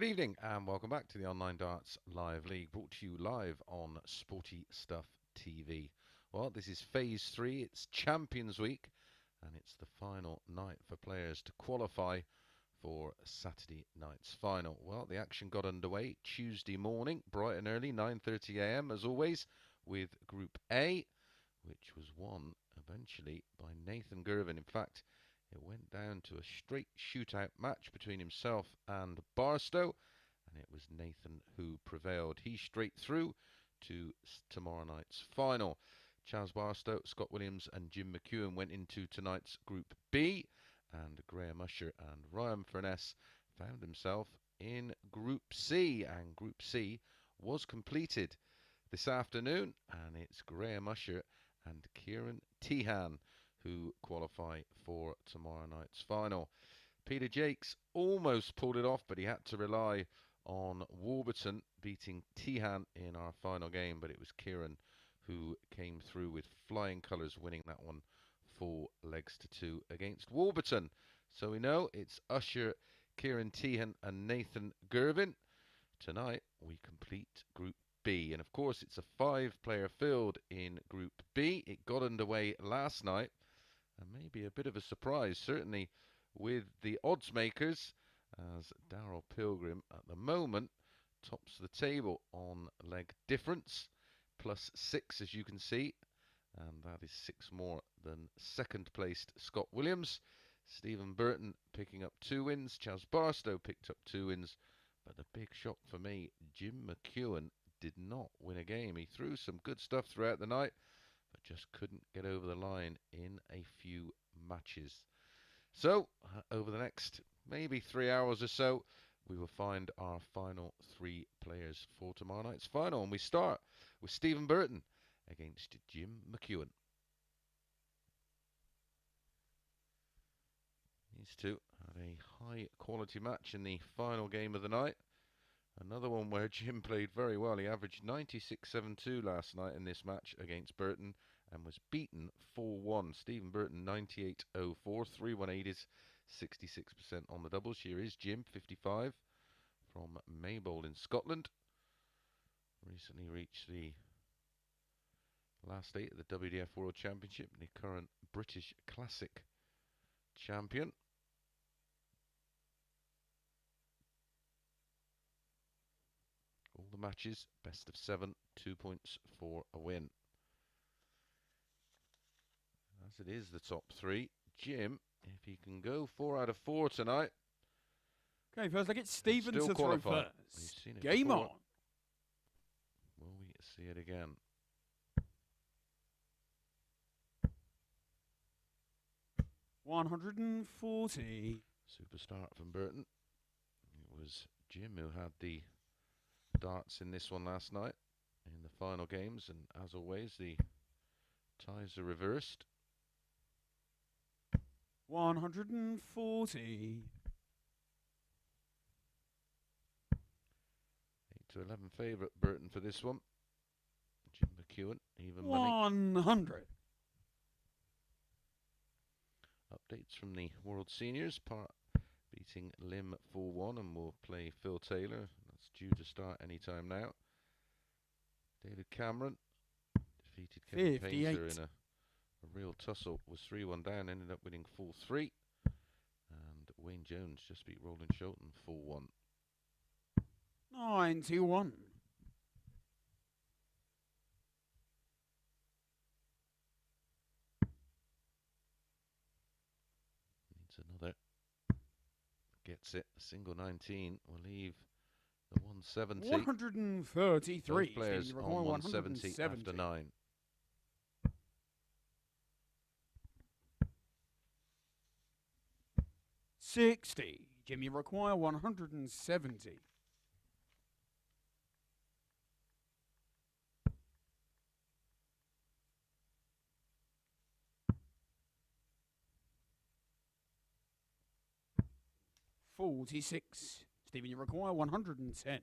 Good evening and welcome back to the Online Darts Live League, brought to you live on Sporty Stuff TV. Well, this is Phase 3, it's Champions Week, and it's the final night for players to qualify for Saturday night's final. Well, the action got underway Tuesday morning, bright and early, 9:30 AM as always, with Group A, which was won eventually by Nathan Girvin. In fact, it went down to a straight shootout match between himself and Barstow, and it was Nathan who prevailed. He's straight through to tomorrow night's final. Chaz Barstow, Scott Williams and Jim Mcewen went into tonight's Group B, and Graham Usher and Ryan Furness found himself in Group C, and Group C was completed this afternoon, and it's Graham Usher and Kieran Tehan who qualify for tomorrow night's final. Peter Jakes almost pulled it off, but he had to rely on Warburton beating Tehan in our final game, but it was Kieran who came through with flying colours, winning that one 4 legs to 2 against Warburton. So we know it's Usher, Kieran Tehan and Nathan Girvin. Tonight we complete Group B, and of course it's a 5-player field in Group B. It got underway last night, and maybe a bit of a surprise, certainly with the odds makers, as Daryl Pilgrim at the moment tops the table on leg difference, +6 as you can see, and that is 6 more than second placed Scott Williams. Stephen Burton picking up 2 wins, Chaz Barstow picked up 2 wins, but the big shock for me, Jim Mcewen did not win a game. He threw some good stuff throughout the night, but just couldn't get over the line in a few matches. So, over the next maybe 3 hours or so, we will find our final 3 players for tomorrow night's final. And we start with Stephen Burton against Jim Mcewen. These two had a high quality match in the final game of the night. Another one where Jim played very well. He averaged 96.72 last night in this match against Burton and was beaten 4-1. Stephen Burton 98.04, 318 is 66% on the doubles. Here is Jim, 55, from Maybole in Scotland. Recently reached the last 8 of the WDF World Championship, and the current British Classic champion. All the matches, best of 7, 2 points for a win. As it is the top 3, Jim, if he can go 4 out of 4 tonight. Okay, first I get Stephen to throw first. Game before. on. Will we see it again? $140. Super start from Burton. It was Jim who had the darts in this one last night in the final games, and as always the ties are reversed. 140. 8-11 favourite Burton for this one. Jim Mcewen, even money. 100. Updates from the World Seniors. Part beating Lim 4-1, and will play Phil Taylor. That's due to start any time now. David Cameron defeated Kevin Painter in a real tussle. Was 3-1 down, ended up winning 4-3. And Wayne Jones just beat Roland Shelton 4-1. 91. Needs another. Gets it. A single 19 will leave the 170. 133. Both players on 170 after 9. $60. Jim, you require 170. $46. Stephen, you require 110.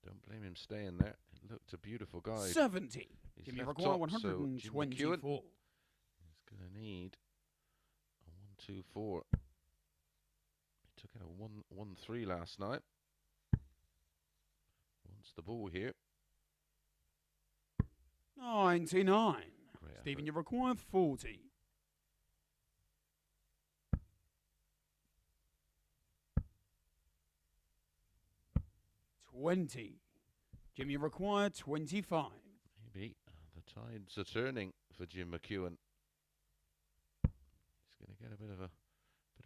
Don't blame him staying there. It looked a beautiful guide. 70. He's Jimmy left require top, 124. So Jim Mcewen is going to need 1-2-4. He took out a 1-1-3 last night. Wants the ball here. 99. Great Stephen, effort. you require 40. 20. Jim, you require 25. Maybe the tides are turning for Jim Mcewen. He's going to get a bit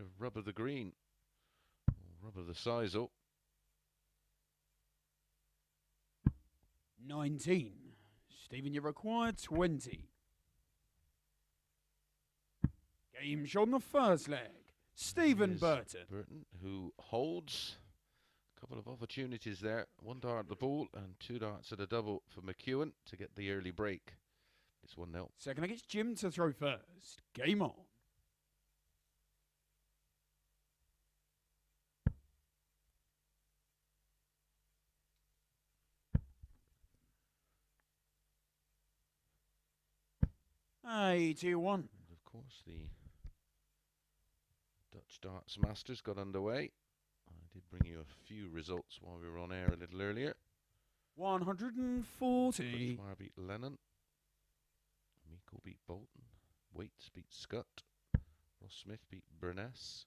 of rub of the green, or rub of the size up. 19. Stephen, you require 20. Game shot on the first leg. Stephen Burton. Burton, who holds a couple of opportunities there. 1 dart at the ball and 2 darts at a double for Mcewen to get the early break. It's 1-0. Second leg, it's Jim to throw first. Game on. $81. And of course, the Dutch Darts Masters got underway. I did bring you a few results while we were on air a little earlier. 140. Birchmire beat Lennon. Meikle beat Bolton. Waits beat Scott. Ross Smith beat Burness.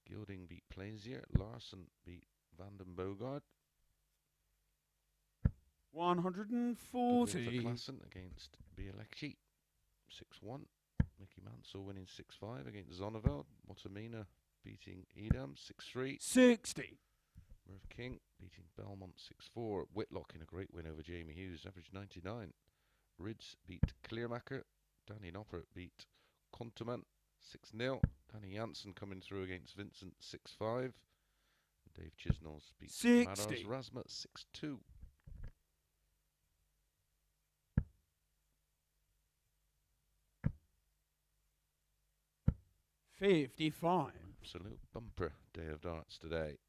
Gilding beat Plaisier. Larson beat Vanden Bogard. 140. Klassen against Bialecki. 6-1. Mickey Mansell winning 6-5 against Zonneveld. Watamina beating Edam 6-3. 60. Merv King beating Belmont 6-4. Whitlock in a great win over Jamie Hughes, average 99. Rids beat Clearmacher. Danny Nopper beat Konteman 6-0. Danny Janssen coming through against Vincent 6-5. Dave Chisnells beat 60. Maros Rasma 6-2. $55. Absolute bumper day of darts today.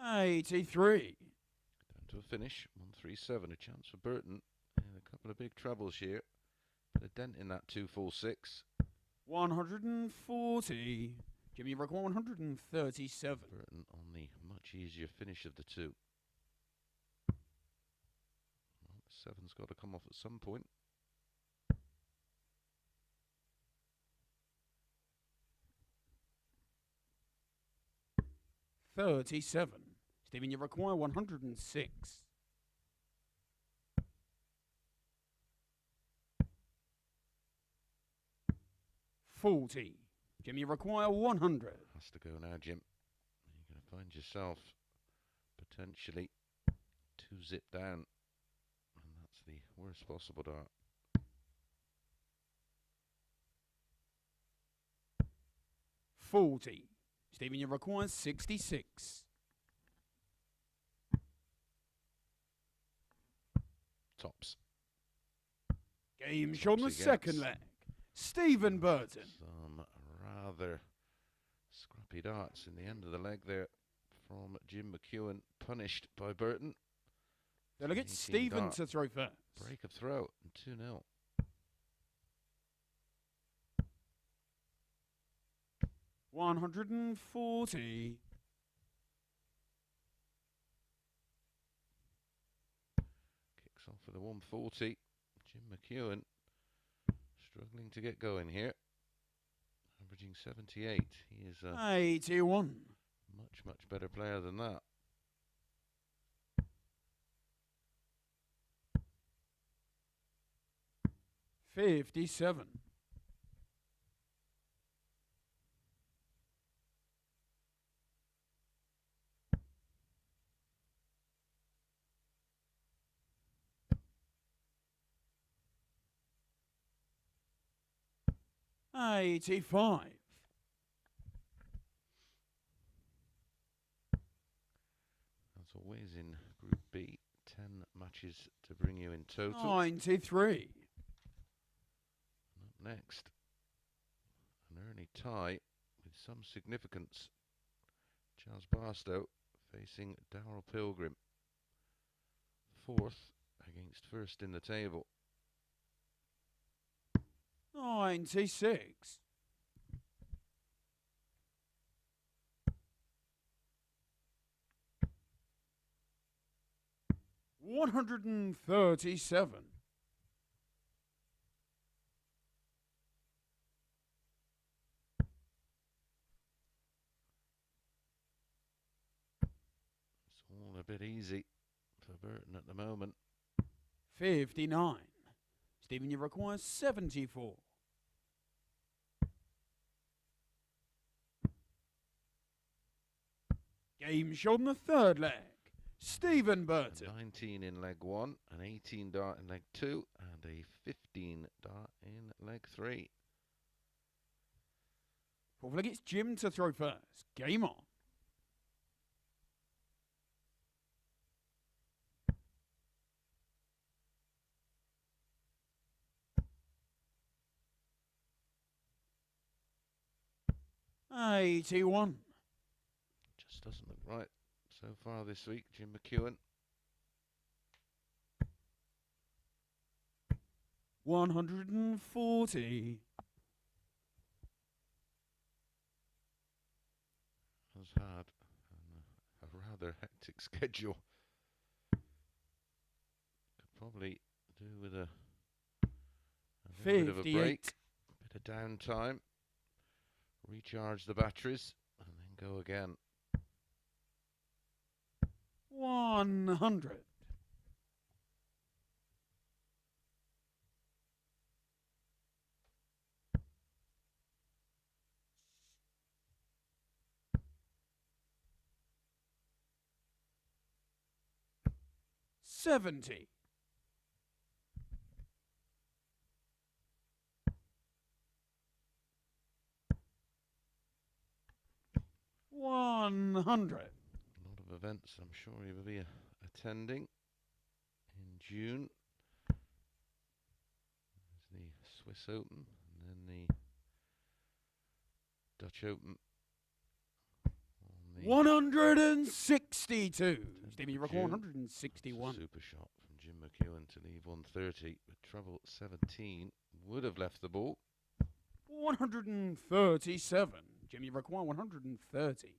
$83. Down to a finish, 137, a chance for Burton. And a couple of big troubles here. Put a dent in that 246. 140. Jimmy Rock 137. Burton on the much easier finish of the two. Well, the 7's got to come off at some point. $37. Stephen, you require 106. $40. Jim, you require 100. Has to go now, Jim. You're going to find yourself potentially 2-zip down. And that's the worst possible dart. $40. Stephen, you require 66. Tops. Game shot on the Tops he second gets. leg. Stephen Burton. Some rather scrappy darts in the end of the leg there from Jim Mcewen, punished by Burton. They'll get 18 Stephen dart. to throw first. Break of throw and 2-0. $140. Kicks off with a 140. Jim Mcewen struggling to get going here. Averaging 78. He is a 81. much better player than that. $57. $85. As always in Group B, 10 matches to bring you in total. 93. Up next, an early tie with some significance. Charles Barstow facing Daryl Pilgrim. 4th against 1st in the table. 96. 137. It's all a bit easy for Burton at the moment. 59. Stephen, you require 74. Game shot in the third leg. Stephen Burton. 19 in leg 1, an 18 dart in leg 2, and a 15 dart in leg 3. Fourth leg, it's Jim to throw first. Game on. $81. Just doesn't look right so far this week, Jim Mcewen. 140. Has had a rather hectic schedule. Could probably do with a bit of a break, bit of downtime, recharge the batteries, and then go again. 100. $70. 100. A lot of events I'm sure he will be attending in June. There's the Swiss Open and then the Dutch Open. 162. Stephen, you record 161. Super shot from Jim Mcewen to leave 130 with trouble 17. Would have left the ball. 137. Jimmy require 130.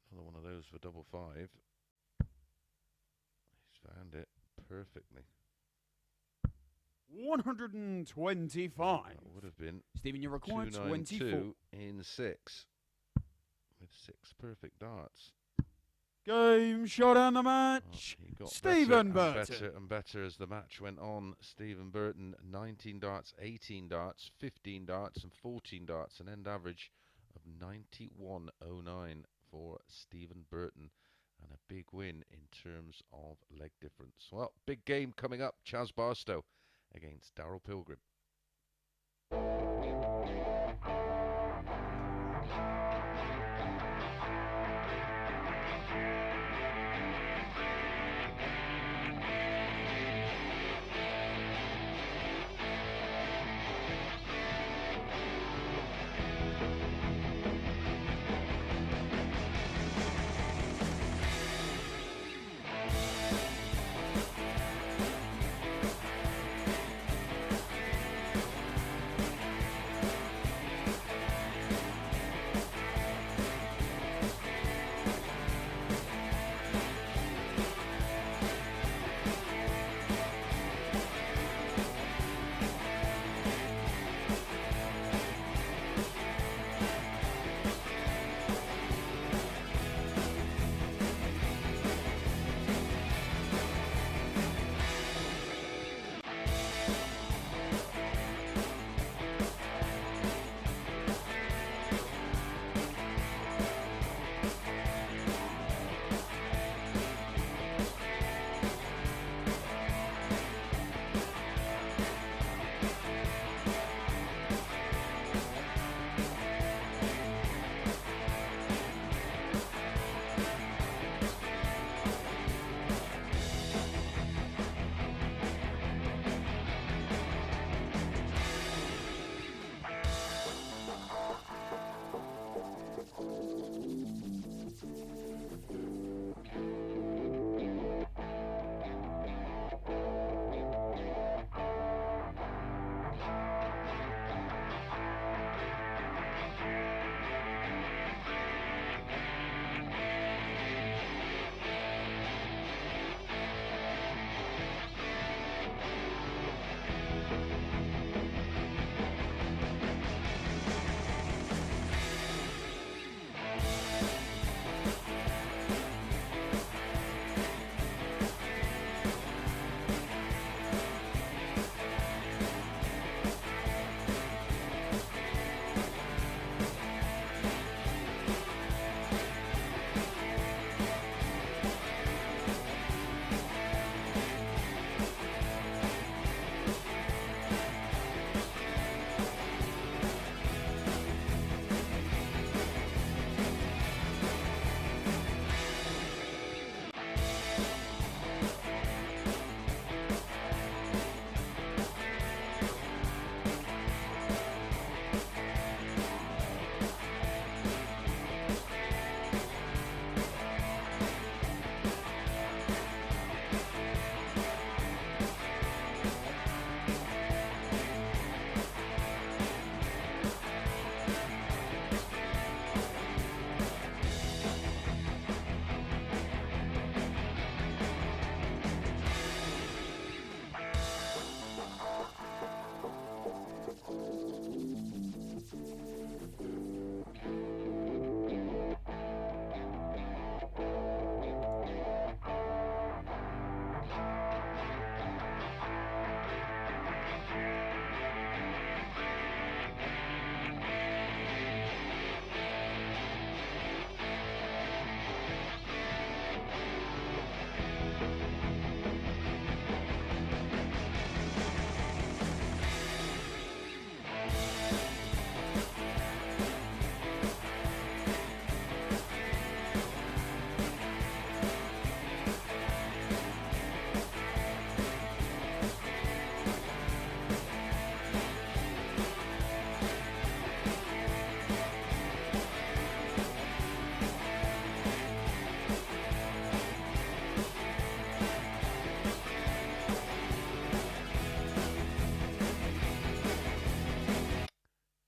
Another one of those for double 5. He's found it perfectly. 125. That would have been Stephen, you require 24. 292 in 6 with 6 perfect darts. Game shot on the match. He got Stephen better Burton. and better and better as the match went on. Stephen Burton, 19 darts, 18 darts, 15 darts and 14 darts, an end average of 91.09 for Stephen Burton, and a big win in terms of leg difference. Well, big game coming up. Chaz Barstow against Daryl Pilgrim.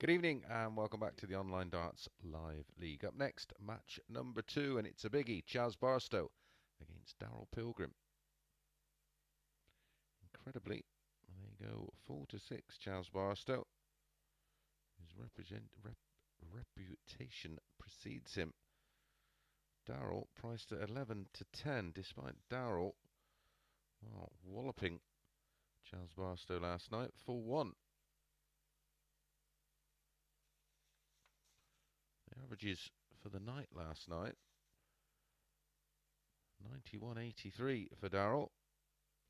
Good evening and welcome back to the Online Darts Live League. Up next, match number 2, and it's a biggie. Barstow against Daryl Pilgrim. Incredibly, they go 4-6. Barstow, whose reputation precedes him. Daryl priced at 11-10, despite Daryl walloping Barstow last night 4-1. The averages for the night last night: 91.83 for Daryl,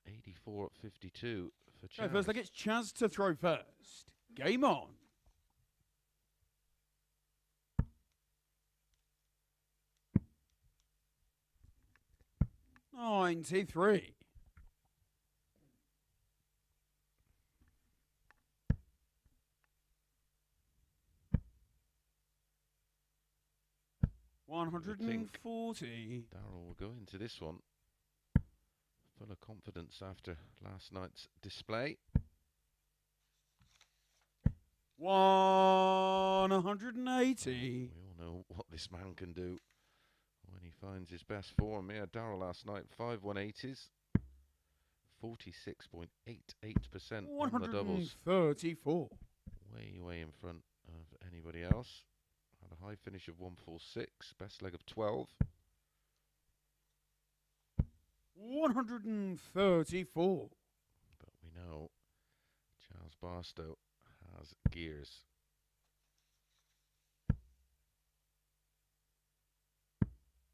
84.52 for Chaz. First, I get Chaz to throw first. Game on. $93. 140. Daryl will go into this one full of confidence after last night's display. 180. We all know what this man can do when he finds his best form. Yeah, Daryl last night, 5 180s, 46.88% on the doubles. 134. Way in front of anybody else. Had a high finish of 146, best leg of 12. 134. But we know Barstow has gears.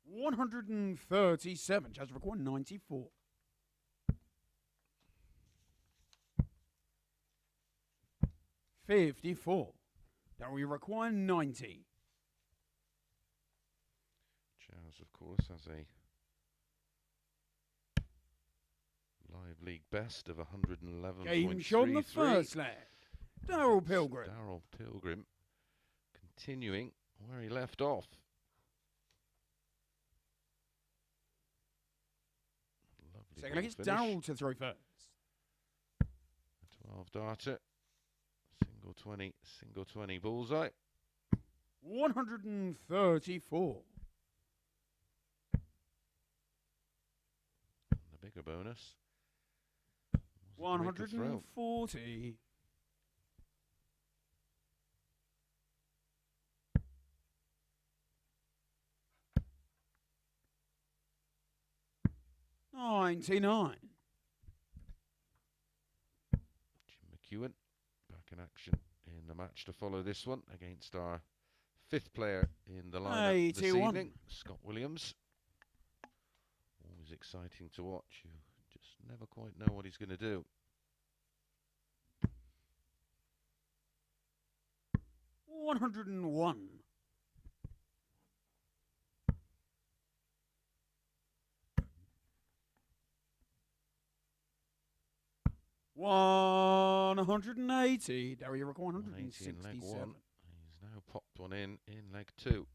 137. Chaz record 94. 54. Now we require 90. Chaz, of course, has a live league best of 111.33. Game shot on the first leg. Daryl Pilgrim. Daryl Pilgrim continuing where he left off. Lovely Second leg, it's finish. Daryl to throw first. 12 darter. Single 20 bullseye. 134. And the bigger bonus. 140. 99. Jim Mcewen back in action in the match to follow this one against our 5th player in the lineup this evening, Scott Williams. Always exciting to watch. You just never quite know what he's going to do. 101. 180. Daryl, you record 167. In leg 1. He's now popped one in leg 2.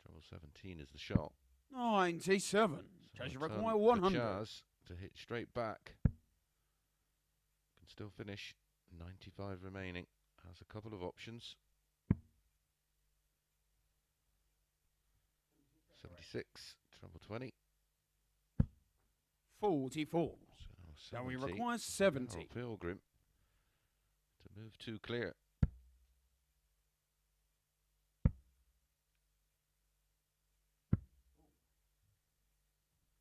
Treble 17 is the shot. 97. Chaz, you record 100. Chaz to hit straight back. Can still finish. 95 remaining. Has a couple of options. 76. Treble 20. 44. So now we require 70. Daryl Pilgrim to move 2 clear.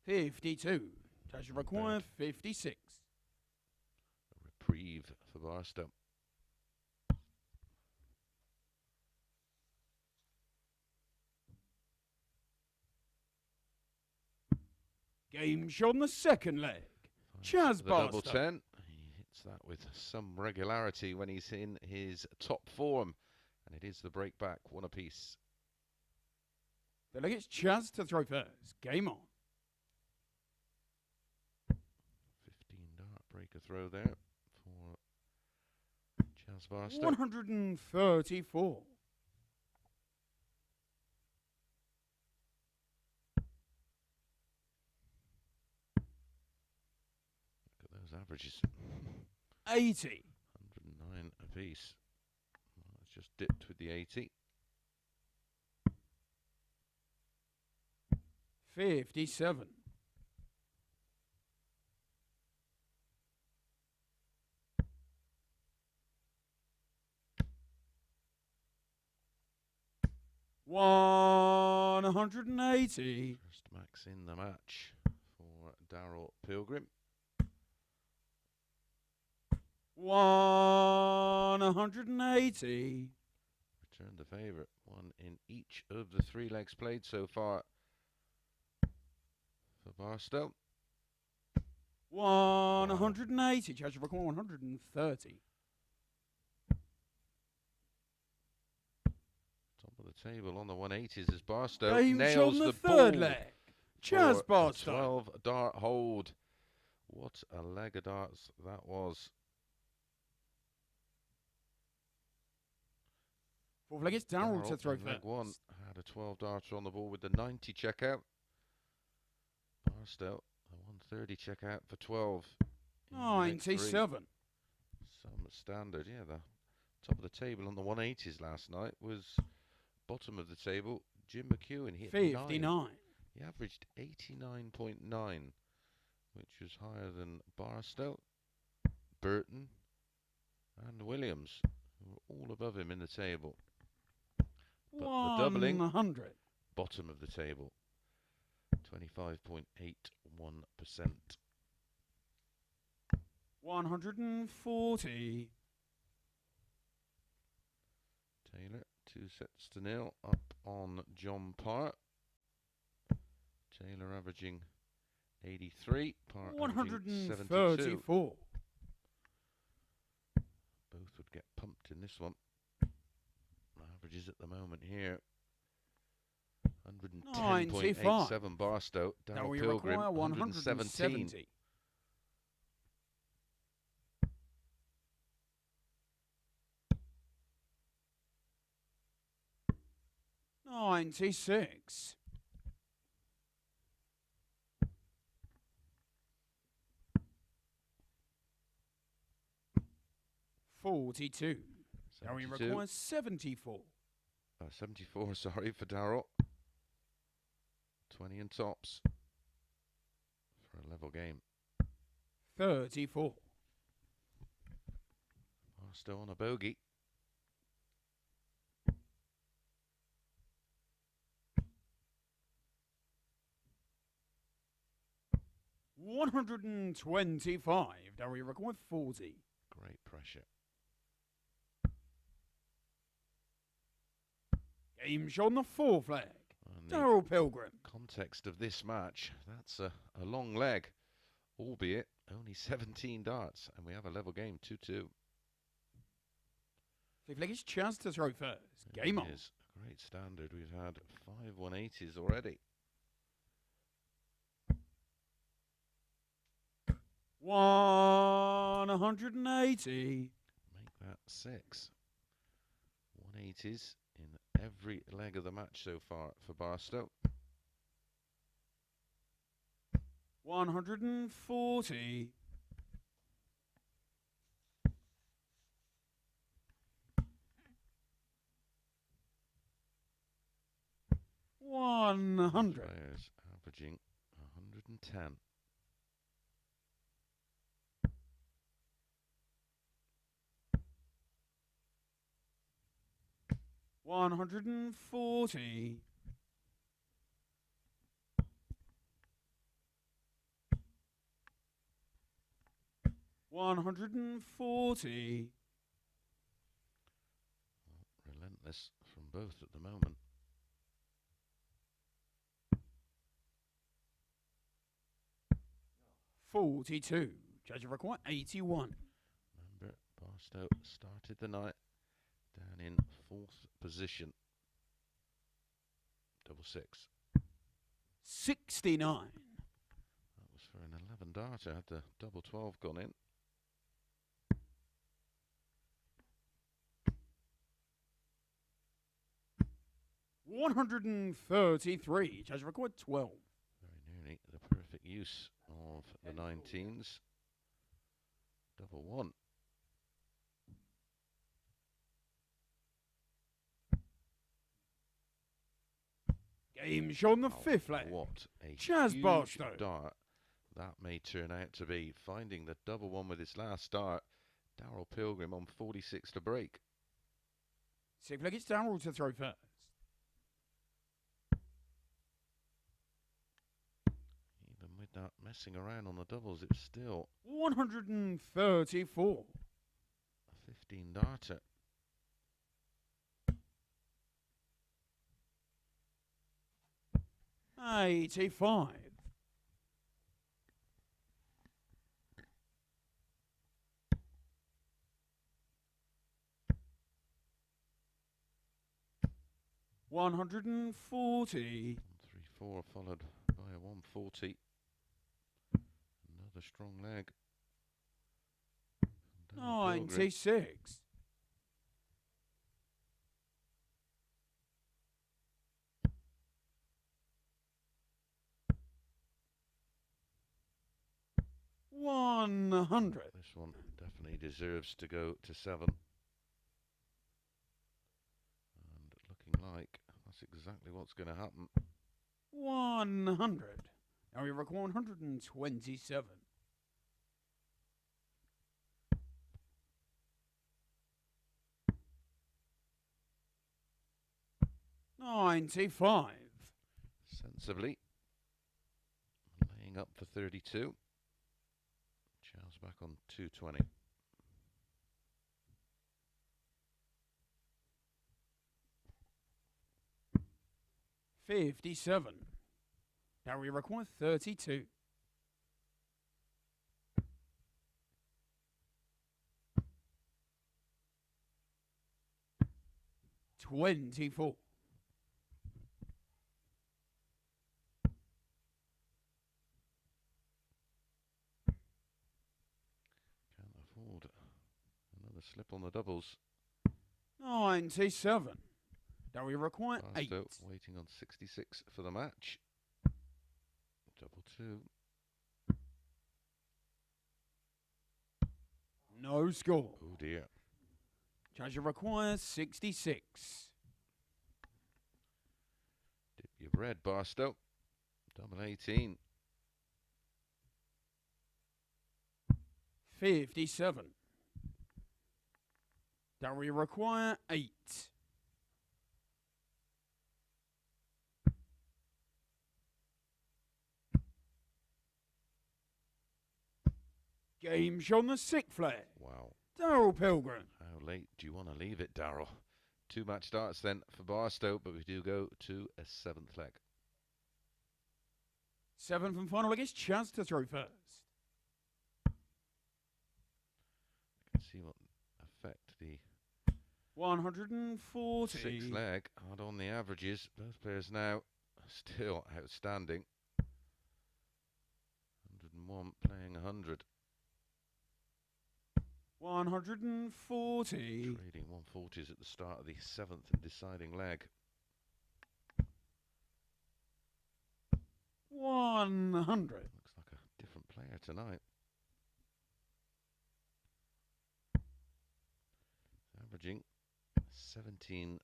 52. Chaz, you require 56. A reprieve for Barstow. Game shot on the second leg. Chaz the double Barstow. 10. He hits that with some regularity when he's in his top form. And it is the break back, 1 apiece. The leg, it's Chaz to throw first. Game on. 15 dart breaker throw there for Chaz Barstow. 134. Look at those averages. 80. 109 apiece. Well, it's just dipped with the 80. 57. 180. First max in the match for Daryl Pilgrim. 180. Returned the favourite. One in each of the 3 legs played so far for Barstow. 180. Judge of record 130. Top of the table on the 180s is Barstow. Game Nails on the the third ball leg. Chaz for a Barstow. 12 dart hold. What a leg of darts that was. Fourth leg, it's Daryl to throw in leg first. 1 had a 12 darter on the ball with the 90 checkout. Barstow, a 130 checkout for 12. in leg 3. 97. Some standard, yeah. The top of the table on the 180s last night was bottom of the table. Jim Mcewen hit 59. 9. He averaged 89.9, which was higher than Barstow, Burton, and Williams, who were all above him in the table. But the doubling, 100. bottom of the table, 25.81%. 140. Taylor, 2-0 up on John Parr. Taylor averaging 83, Parr averaging 72. 134. Both would get pumped in this one. Averages at the moment here. 110.87 Barstow. Daryl Pilgrim, 117. 96. 42. Now we 72. require 74. 74, sorry, for Daryl. 20 and tops for a level game. 34. Barstow on a bogey. 125. Now we require 40. Great pressure. Game shot on the fourth leg. And the Daryl Pilgrim. context of this match, that's a long leg, albeit only 17 darts, and we have a level game, 2-2. Fifth leg is Chaz to throw first. Game on. It is a great standard. We've had 5 180s already. 180. Make that 6. 180s in every leg of the match so far for Barstow. 140. 100. Players averaging 110. 140. 140. Relentless from both at the moment. $42. Judge of require 81. Remember, Barstow started the night down in 4th position. 6. 69. That was for an 11 darter. Had the double 12 gone in. $133. Judge record 12. Very nearly the perfect use of the 19s. Double 1. Game show on the fifth leg. What a Chaz huge Barstow. dart that may turn out to be. Finding the double one with his last dart. Daryl Pilgrim on 46 to break. Sixth leg, it's Daryl to throw first. Even with that messing around on the doubles, it's still 134. a 15 darter. $85. $140. 134 followed by a 140. Another strong leg. Daryl Pilgrim. 96. $100. This one definitely deserves to go to 7. And looking like that's exactly what's going to happen. 100. Now we record 127. $95. Sensibly. Laying up for 32. Charles back on 220. $57. Now we require 32. $24. Can't afford another slip on the doubles. 97. Now we require 8. Barstow waiting on 66 for the match. Double 2. No score. Oh dear. Charge requires 66. Dip your bread, Barstow. Double 18. 57. Now we require 8. Game show on the sixth flag. Wow. Daryl Pilgrim. How late do you want to leave it, Daryl? 2 match starts then for Barstow, but we do go to a 7th leg. 7th and final leg is Chaz to throw first. Can see what effect the 140. 6th leg had on the averages. Both players now still outstanding. 101 playing 100. 140. Trading 140s at the start of the 7th and deciding leg. 100. Looks like a different player tonight. Averaging 17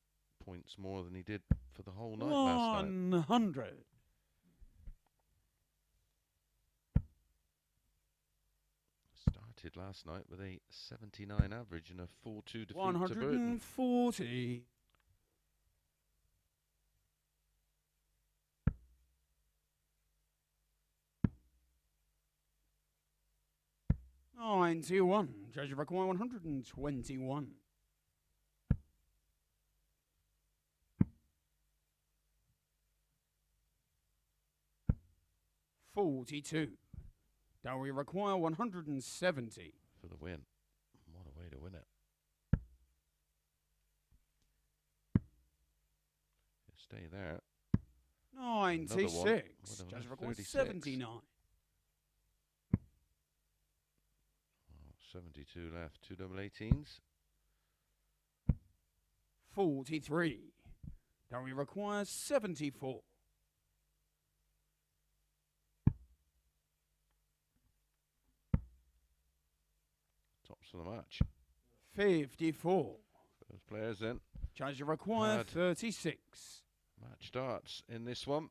points more than he did for the whole night last night. 100. Started last night with a 79 average and a 4-2 defeat to Burton. 140. $91. Judge require 121. $42. Now we require 170. For the win. What a way to win it. Stay there. 96. Would Judge have requires 36. 79. 72 left. 2 double 18s. 43. Now we require 74. Tops for the match. 54. Those players then. Charge require Had 36. Match darts in this one.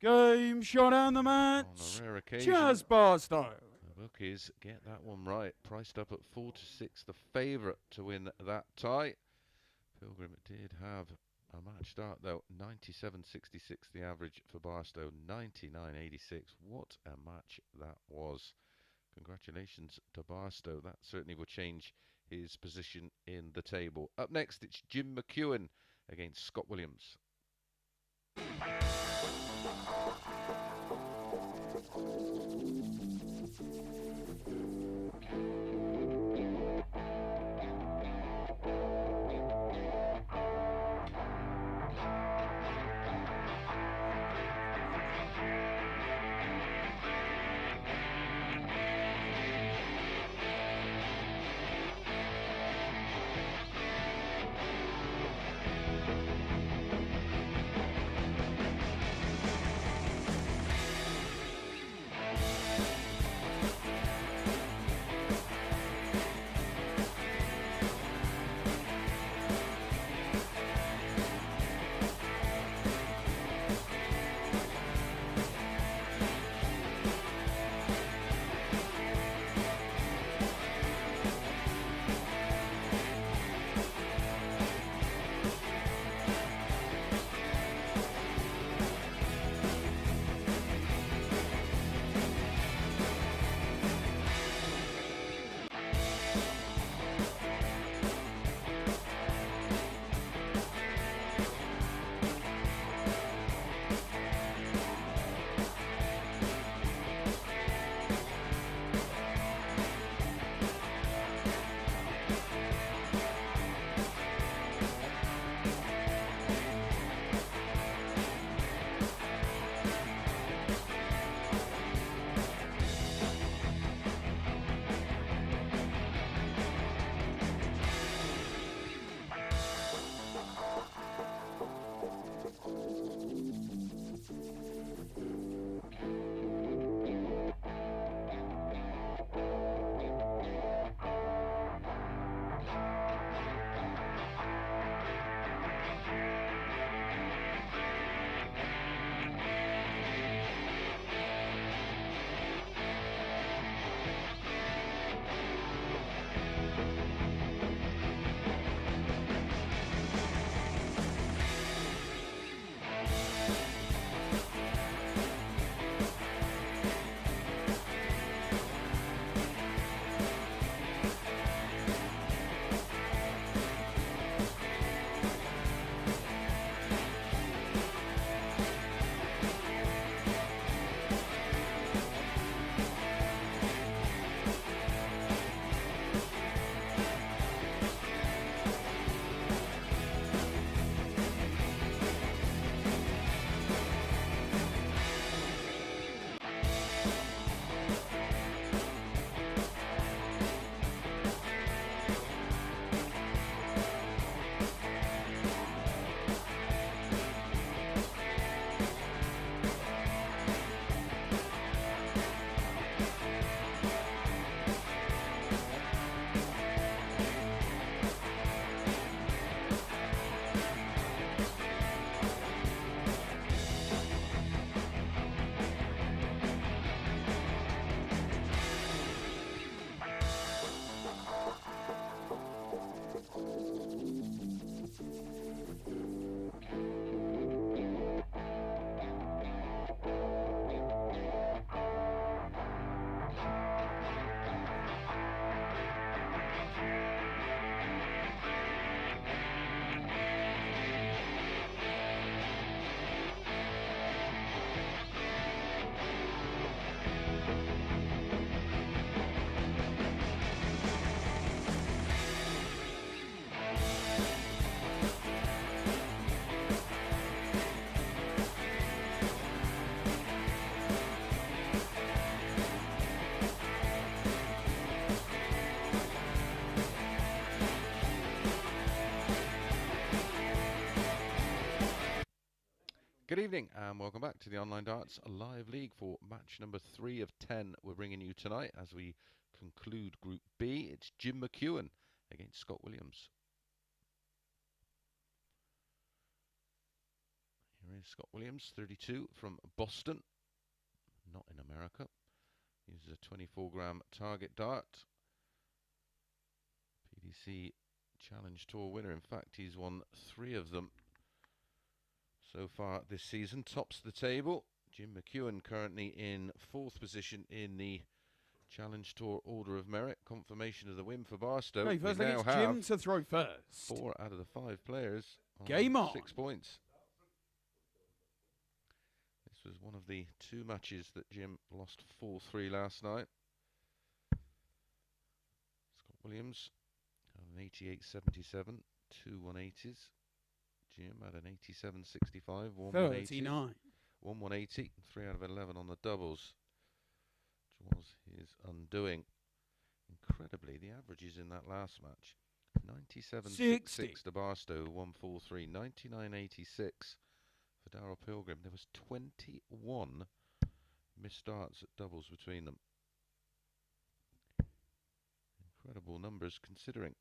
Game shot on the match. On a rare occasion, Cheers, Barstow. the bookies get that one right. Priced up at 4-6, the favourite to win that tie. Pilgrim did have a match start though. 97.66 the average for Barstow. 99.86. What a match that was. Congratulations to Barstow. That certainly will change his position in the table. Up next, it's Jim Mcewen against Scott Williams. Good evening and welcome back to the Online Darts Live League for match number 3 of 10 we're bringing you tonight as we conclude Group B. It's Jim Mcewen against Scott Williams. Here is Scott Williams, 32, from Boston, not in America. Uses a 24-gram target dart. PDC Challenge Tour winner. In fact, he's won 3 of them so far this season. Tops the table. Jim Mcewen currently in 4th position in the Challenge Tour Order of Merit. Confirmation of the win for Barstow. Okay, first we thing now it's have Jim to throw first. 4 out of the 5 players on Game on. 6 points. This was one of the 2 matches that Jim lost 4-3 last night. Scott Williams had an 88.77, 2 180s. Jim had an 87.65, 1 39. 1 180, 3 out of 11 on the doubles, which was his undoing. Incredibly, the averages in that last match: 97.66 to Barstow, 143, 99.86 for Daryl Pilgrim. There was 21 missed darts at doubles between them. Incredible numbers considering.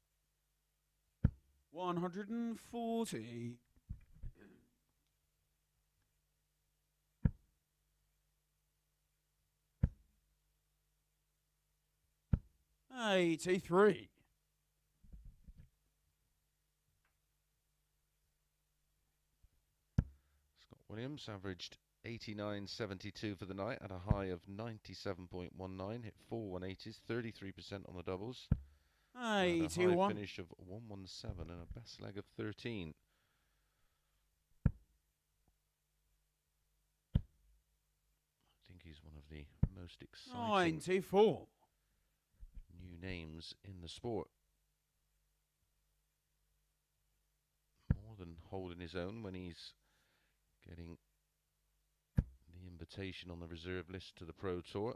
140. 83. Scott Williams averaged 89.72 for the night at a high of 97.19, hit 4 180s, 33% on the doubles. And a high finish of 117 and a best leg of 13. I think he's one of the most exciting 94. new names in the sport. More than holding his own when he's getting the invitation on the reserve list to the Pro Tour.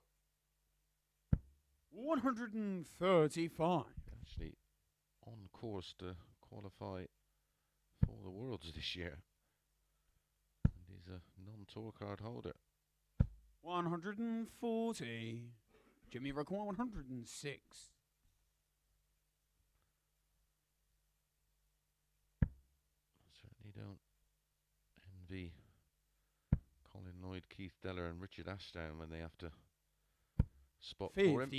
135. Actually on course to qualify for the Worlds this year. And he's a non-tour card holder. 140. Jimmy Mcewen, 106. Certainly don't envy Colin Lloyd, Keith Deller and Richard Ashdown when they have to spot 58. for him.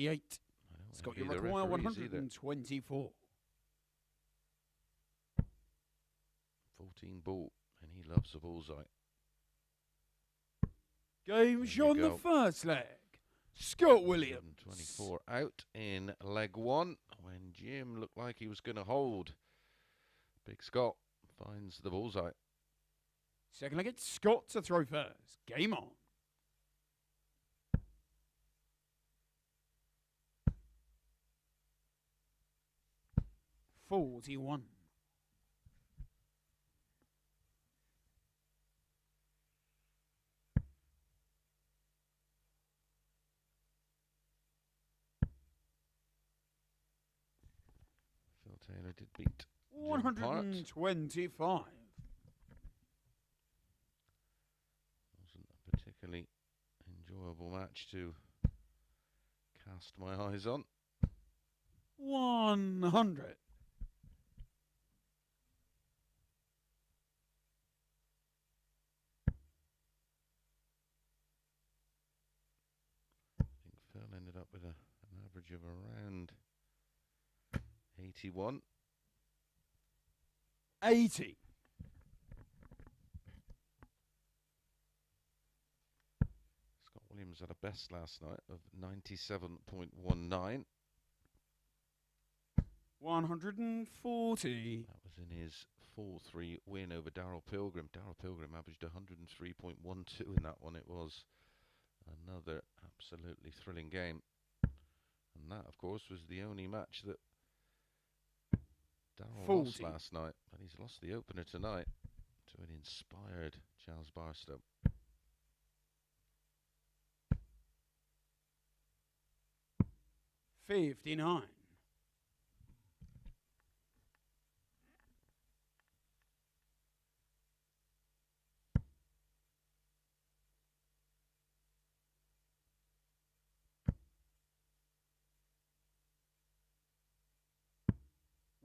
Scott Mcewen, 124. 14 ball, and he loves the bullseye. Game's on the first leg. Scott Williams. 24 out in leg 1 when Jim looked like he was going to hold. Big Scott finds the bullseye. Second leg, it's Scott to throw first. Game on. 41. Phil Taylor did beat 125. Wasn't a particularly enjoyable match to cast my eyes on. 100. I think Phil ended up with an average of around 81. 80. Scott Williams had a best last night of 97.19. 140. That was in his 4-3 win over Daryl Pilgrim. Daryl Pilgrim averaged 103.12 in that one. It was another absolutely thrilling game. And that, of course, was the only match that Daryl lost last night. But he's lost the opener tonight to an inspired Charles Barstow. $59.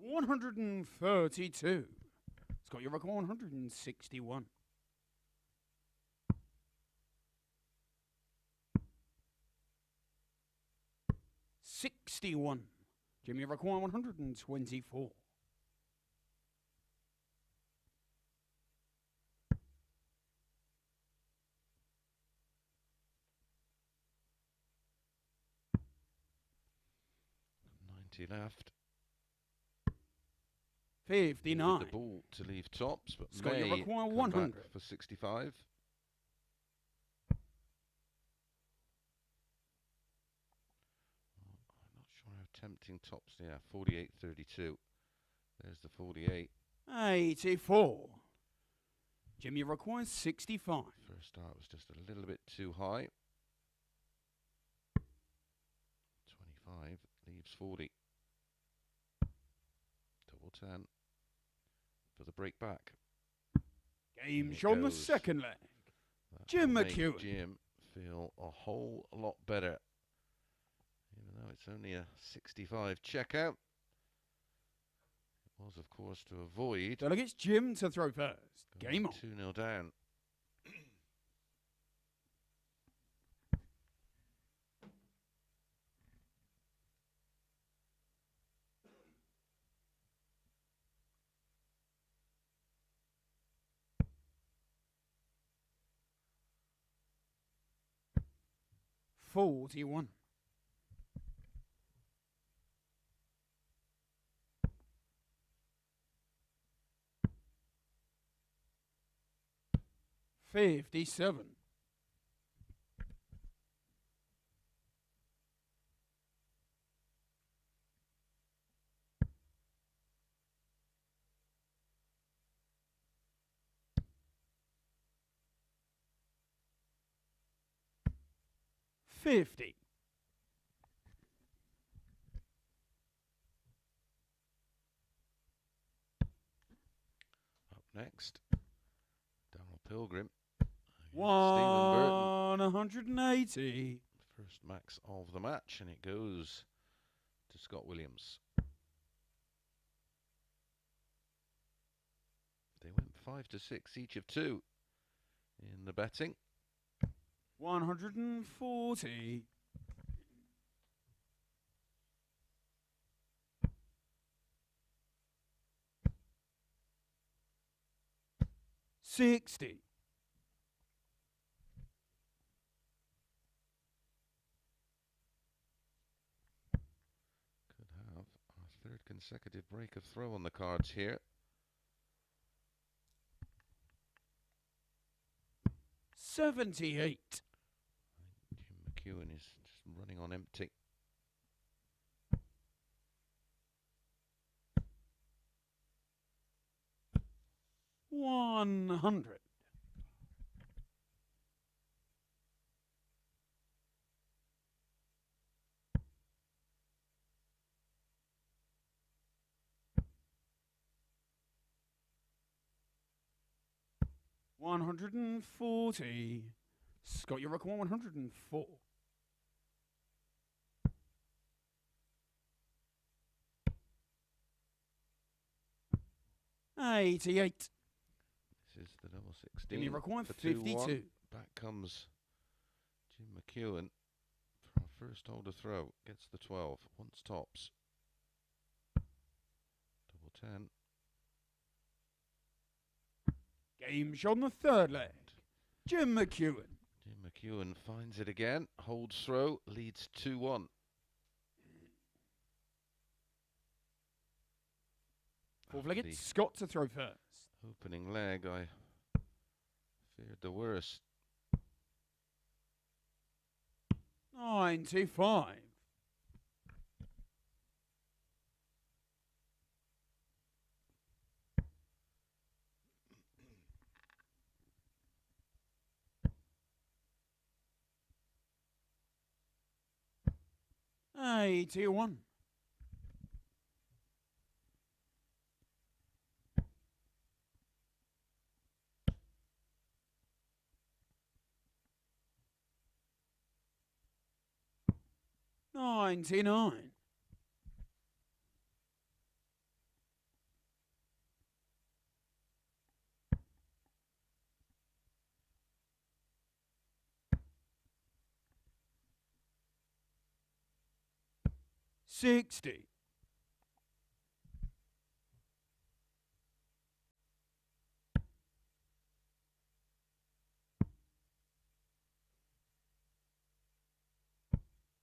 132. Scott, your record 161. 61. Jim, your record 124. 90 left. 59. The ball to leave tops, but Scott, may you require come 100. back for 65. I'm not sure how tempting tops. Yeah, 48.32. There's the 48. 84. Jim, you require 65. First start was just a little bit too high. 25 leaves 40. Double 10 for the break back. Game on the second leg. Jim Mcewen. Jim feel a whole lot better, even though it's only a 65 checkout. It was, of course, to avoid. Delegates Jim to throw first. Game on. 2-0 down. $41. 57. 50. Next, Daryl Pilgrim. 180. First max of the match, and it goes to Scott Williams. They went 5 to 6, each of 2 in the betting. 140. 60. 3rd consecutive break of throw on the cards here. 78. Jim Mcewen is just running on empty. 100. 140. Scott, you record 104. 88. This is the double 16. You require for 52. 2-1. Back comes Jim Mcewen for our first holder throw. Gets the 12. Once tops. Double 10. Game on the third leg. Jim Mcewen. Jim Mcewen finds it again. Holds throw. Leads 2-1. Fourth leg, it's Scott to throw first. Opening leg, I feared the worst. 95. 81. 99. 60.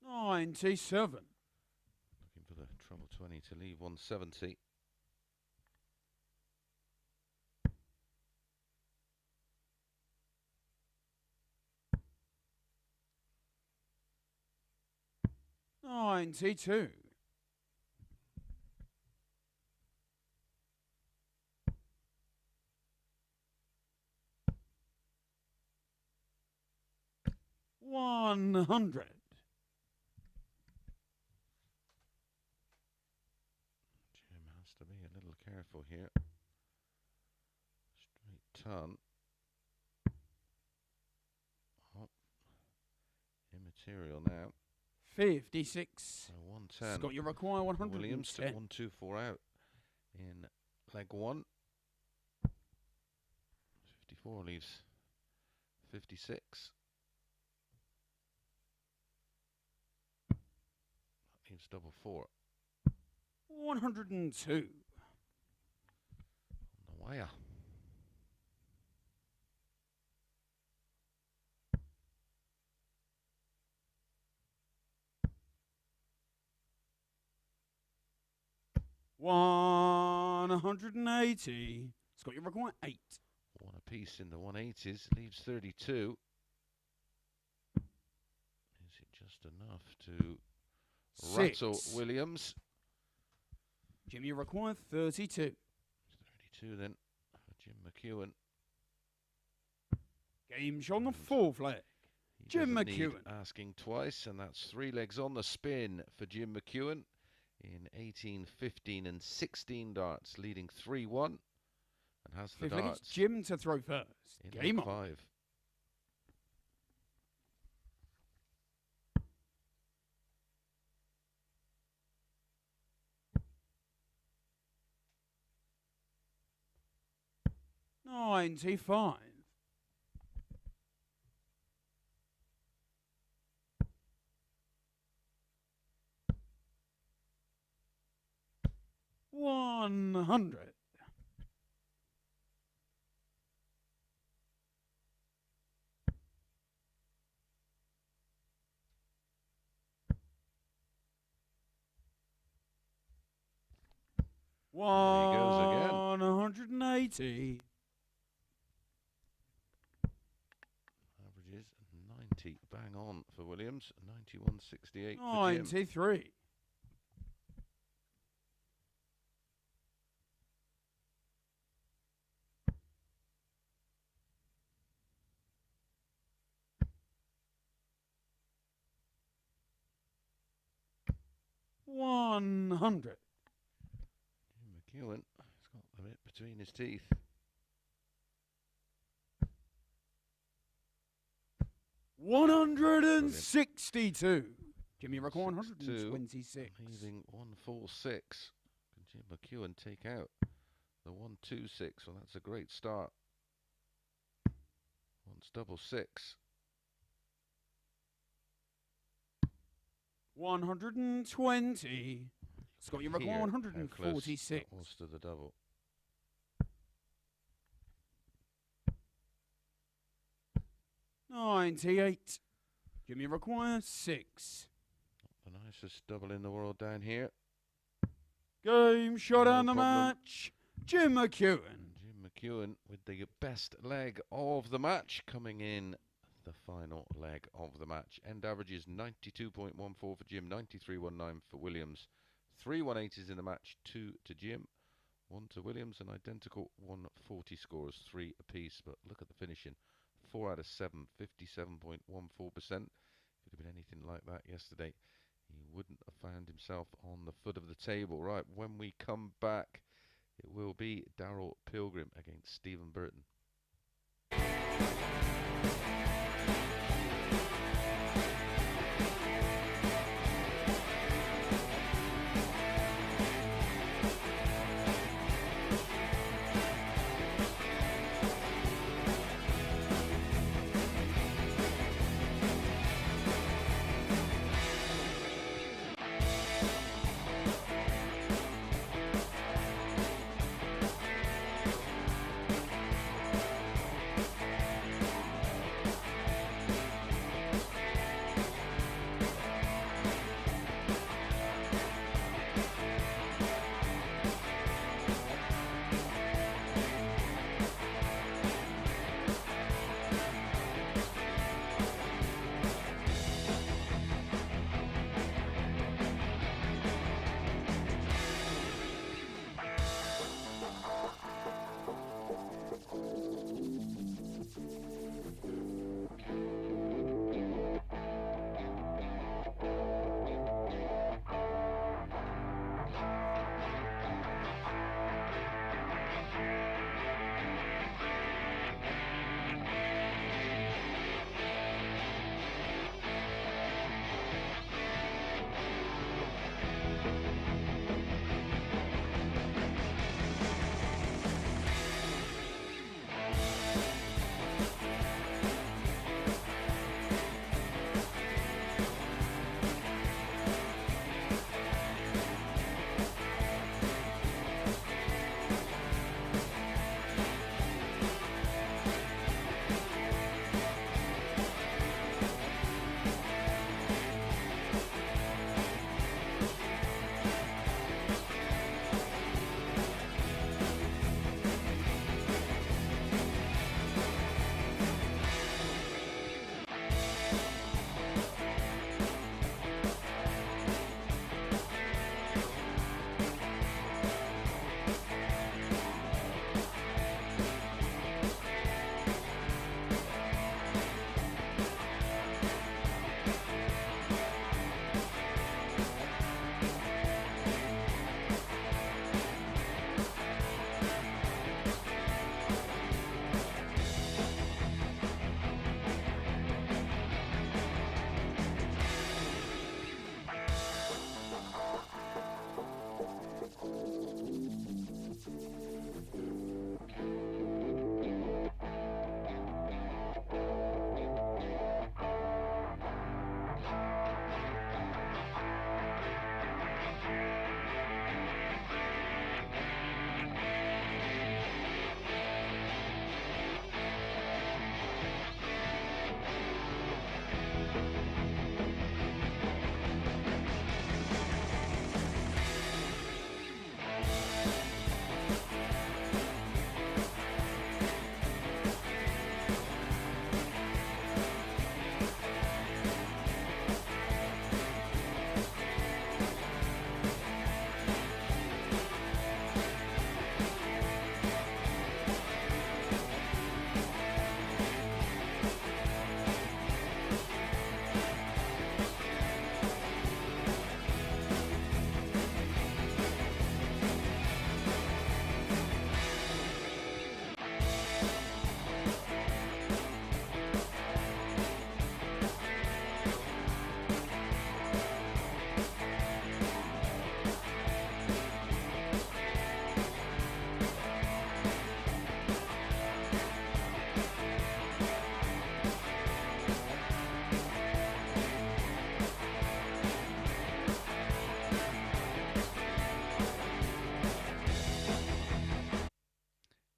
$97. Looking for the treble 20 to leave 170. $92. $100. Jim has to be a little careful here. Straight ton. Oh, immaterial now. 56. So 110. Scott, you require 110. Williams took 1, 2, 4 out in leg 1. 54 leaves 56. That leaves double 4. 102. On the wire. $180. Scott, you require 8. One apiece in the 180s, leaves 32. Is it just enough to 6. rattle Williams? Jim, you require 32. 32 then for Jim Mcewen. Game shot on the 4th leg. He Jim doesn't need Mcewen. asking twice, and that's 3 legs on the spin for Jim Mcewen in 18, 15 and 16 darts, leading 3-1, and has the 5th leg, darts it's Jim to throw first. in Game leg on. 5. $95. $100. goes again. 180. Averages 90, bang on for Williams, 91.68 for Jim. 93. $100. Jim Mcewen has got the bit between his teeth. $162. Jimmy record 126. Leaving 146. Can Jim Mcewen take out the 126? Well, that's a great start. Once double 6. 120. Scott, you record Here, 146. That was to the double. $98. Jimmy require 6. The nicest double in the world down here. Game shot No on the problem. match. Jim Mcewen. Jim Mcewen with the best leg of the match, coming in the final leg of the match. End averages 92.14 for Jim, 93.19 for Williams. 3 180s in the match, 2 to Jim, 1 to Williams, an identical 140 scores, 3 apiece. But look at the finishing. 4 out of 7, 57.14%. Could have been anything like that yesterday. He wouldn't have found himself on the foot of the table. Right, when we come back, it will be Daryl Pilgrim against Stephen Burton.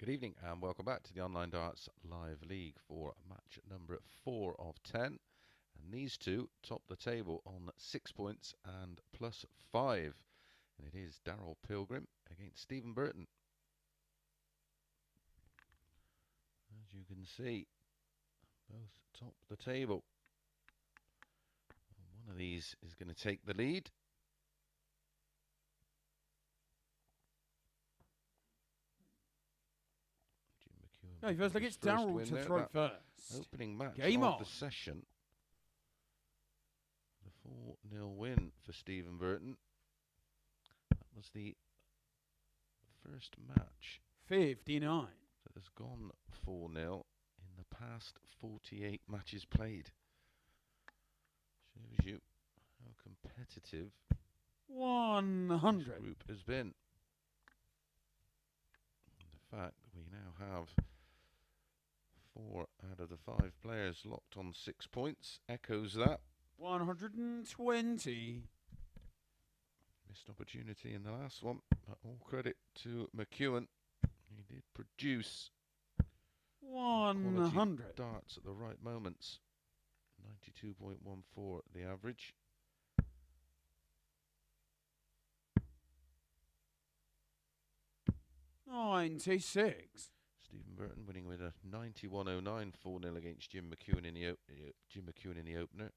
Good evening and welcome back to the Online Darts Live League for match number 4 of 10. And these two top the table on 6 points and +5. And it is Daryl Pilgrim against Stephen Burton. As you can see, both top the table. One of these is going to take the lead. No, first look, it's Daryl to throw first. Opening match Game of on. the session. The 4-0 win for Stephen Burton. That was the first match 59 that has gone 4-0 in the past 48 matches played. Shows you how competitive 100 this group has been. And the fact that we now have 4 out of the 5 players locked on 6 points echoes that. 120. Missed opportunity in the last one, but all credit to McEwan. He did produce 100 darts at the right moments. 92.14 the average. $96. Stephen Burton winning with a 91.09 4-0 against Jim Mcewen in the opener.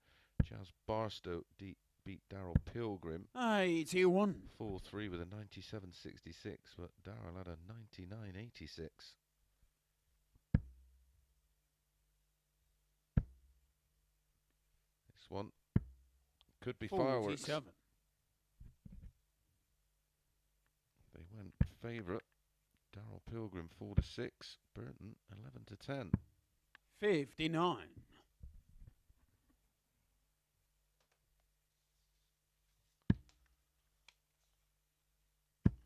Charles Barstow beat Daryl Pilgrim 81. 4-3 with a 97.66, but Daryl had a 99.86. This one could be 47. fireworks. They went favourite. Daryl Pilgrim 4-6, Burton 11-10. 59.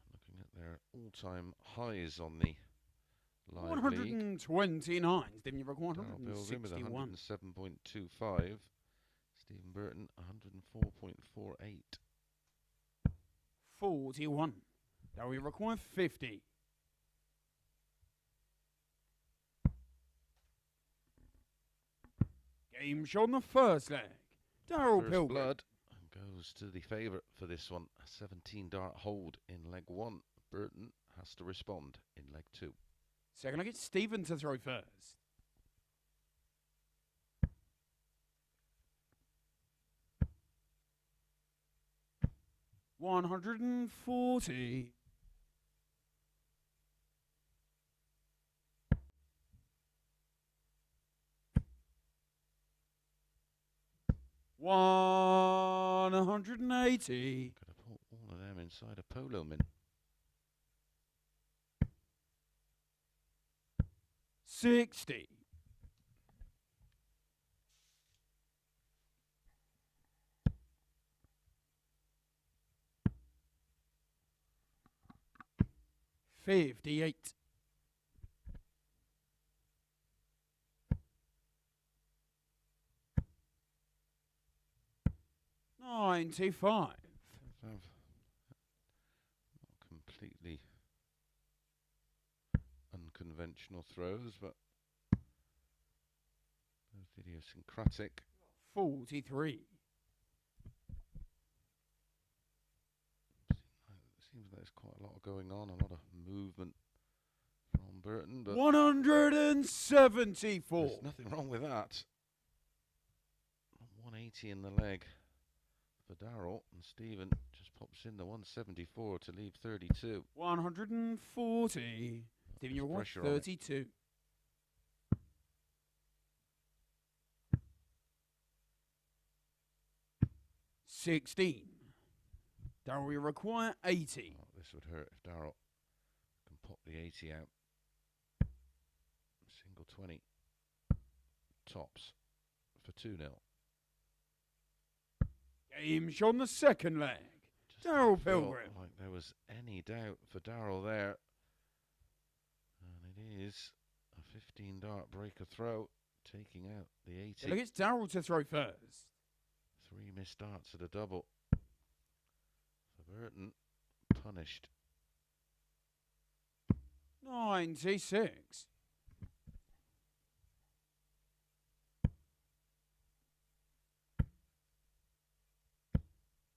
Looking at their all-time highs on the live 129. Stephen, you've got Daryl Pilgrim with 161. 107.25. Stephen Burton 104.48. 41. Now we require 50. Game shot on the first leg. Daryl First Pilgrim. blood goes to the favourite for this one. A 17 dart hold in leg 1. Burton has to respond in leg 2. Second leg, it's Stephen to throw first. $140. $180. Gotta put all of them inside a polo min. 60. $58. $95. Have not completely unconventional throws, but both idiosyncratic. 43. Seems like there's quite a lot going on, a lot of movement from Burton, but 174. there's nothing wrong with that. 180 in the leg for Daryl, and Stephen just pops in the 174 to leave 32. 140. Stephen, you're Pressure on 32. $16. Daryl, we require 80. Oh, this would hurt if Daryl can pop the 80 out. Single 20. Tops for 2-0. Game shot on the second leg. Daryl Felt Pilgrim. like there was any doubt for Daryl there. And it is a 15 dart breaker throw, taking out the 80. Yeah, look, it's Daryl to throw first. 3 missed darts at a double. For Burton, punished. 96.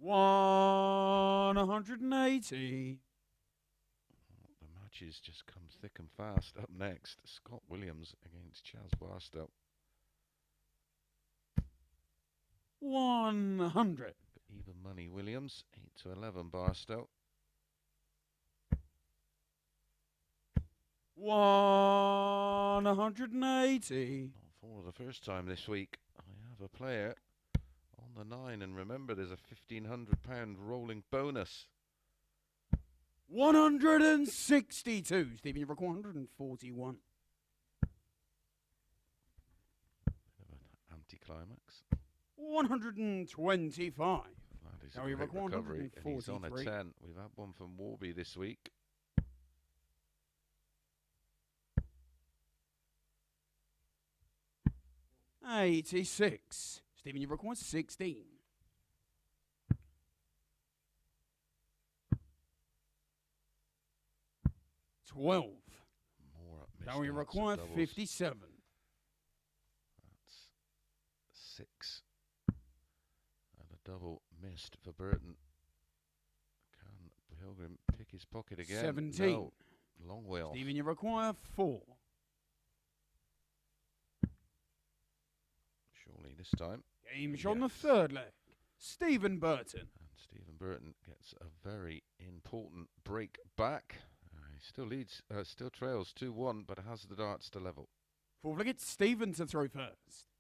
$180. The matches just come thick and fast. Up next, Scott Williams against Chaz Barstow. 100. Even money Williams, 8-11 Barstow. 180. Not for the first time this week, I have a player on the 9, and remember there's a £1,500 rolling bonus. 162. Stephen, you've got 141. Bit of an anticlimax. 125. That is Now a we great have recovery, and he's on a 143. 10. We've had one from Warby this week. $86. Stephen, you've required 16. $12. More up Now we missed outs require of doubles. 57. That's 6. And a double missed for Burton. Can Pilgrim pick his pocket again? 17. No. Long way off. Stephen, you require 4. Surely this time. Game's on the Yes. third leg. Stephen Burton. And Stephen Burton gets a very important break back. He still leads, still trails 2-1, but has the darts to level. Fourth leg, it's Stephen to throw first.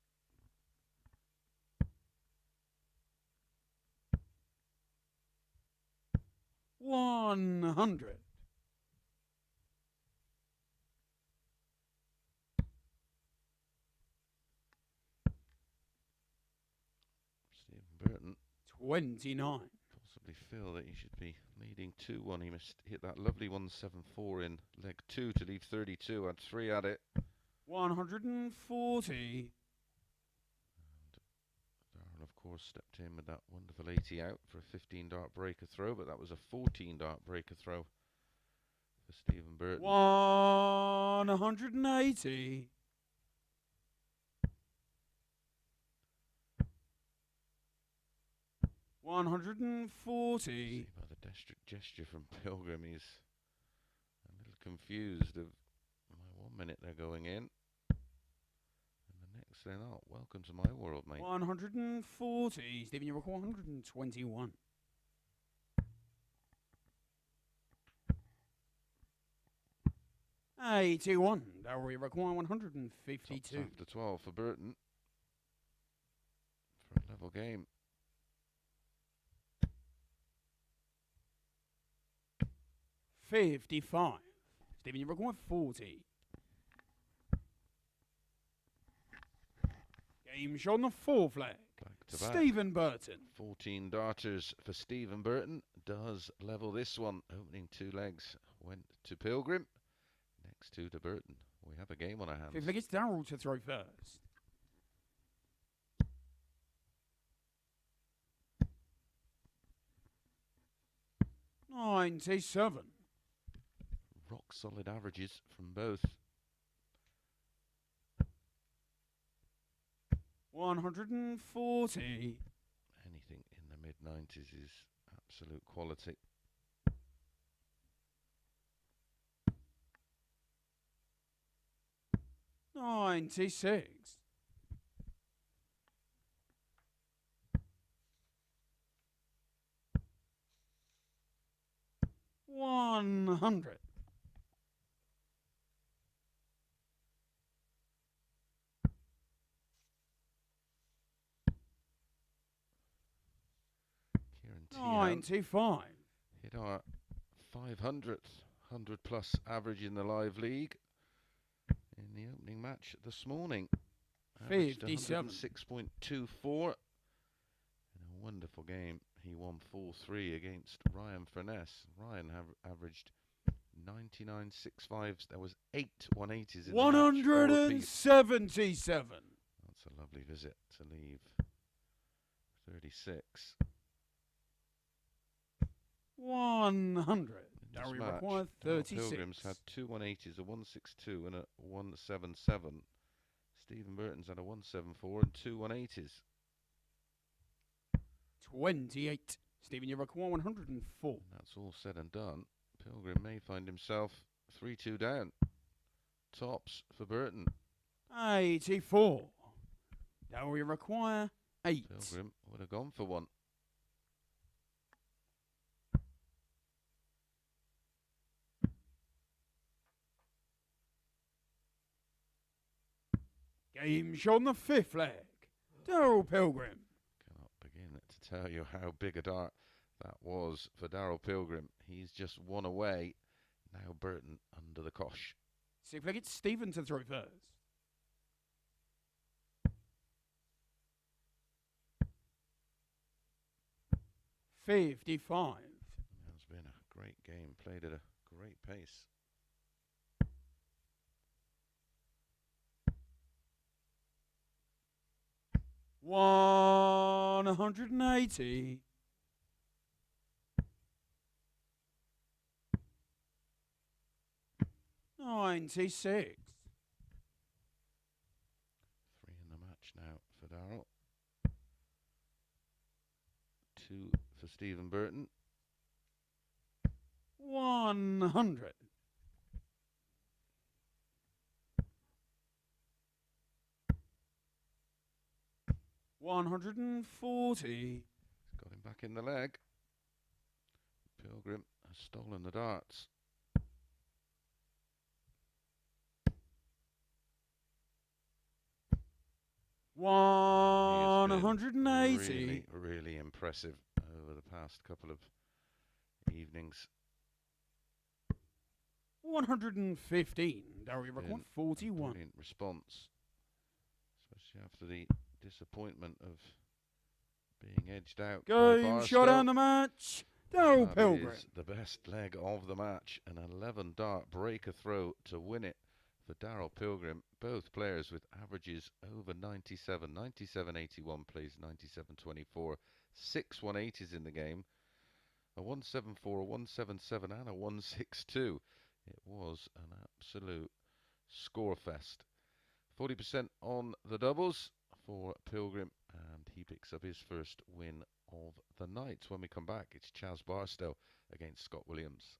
$100. Stephen Burton 29. possibly feel that he should be leading 2-1. He must hit that lovely 174 in leg 2 to leave 32. Had 3 at it. 140. Darryl, of course, stepped in with that wonderful 80 out for a 15 dart breaker throw, but that was a 14 dart breaker throw for Stephen Burton. 180. $140. See by the gesture from Pilgrim, he's a little confused of my 1 minute they're going in, and the next they're not. Welcome to my world, mate. 140. Stephen, you require 121. $81. Darryl, you require 152. Tops after 12 for Burton for a level game. $55. Stephen, you require 40. Game shot on the fourth leg. Back to back. Stephen Burton. 14 darters for Stephen Burton. Does level this one. Opening 2 legs went to Pilgrim. Next 2 to Burton. We have a game on our hands. Fifth leg, it's Darryl to throw first. $97. Rock solid averages from both. 140. Anything in the mid-90s is absolute quality. $96. $100. Kieran Tian 95. hit our 500th 100-plus average in the live league in the opening match this morning. Averaged 57. 106.24 in a wonderful game. He won 4-3 against Ryan Furness. Ryan averaged 99.65. There was 8 180s in the match. 177. That's a lovely visit to leave 36. 100. this Darryl match. requires Daryl 36. Pilgrim's had two 180s, a 162 and a 177. Stephen Burton's had a 174 and two 180s. 28. Stephen, you require 104. And that's all said and done. Pilgrim may find himself 3-2 down. Tops for Burton. 84. Darryl, you require 8. Pilgrim would have gone for one. Game show on the 5th leg. Daryl Pilgrim. Cannot begin to tell you how big a dart that was for Daryl Pilgrim. He's just one away. Now Burton under the cosh. See if we get Stephen to throw first. $55. It's been a great game, played at a great pace. $180. $96. 3 in the match now for Daryl. 2 for Stephen Burton. 100. $140. He's got him back in the leg. Pilgrim has stolen the darts. $180. Really impressive over the past couple of evenings. 115. Darryl record 41. Brilliant response, especially after the disappointment of being edged out. Game shot on the match. Daryl Pilgrim. Is the best leg of the match. An 11 dart breaker throw to win it for Daryl Pilgrim. Both players with averages over 97. 97.81 plays 97.24. 6 180s in the game. A 174, a 177 and a 162. It was an absolute score fest. 40% on the doubles for Pilgrim, and he picks up his first win of the night. When we come back, it's Chaz Barstow against Scott Williams.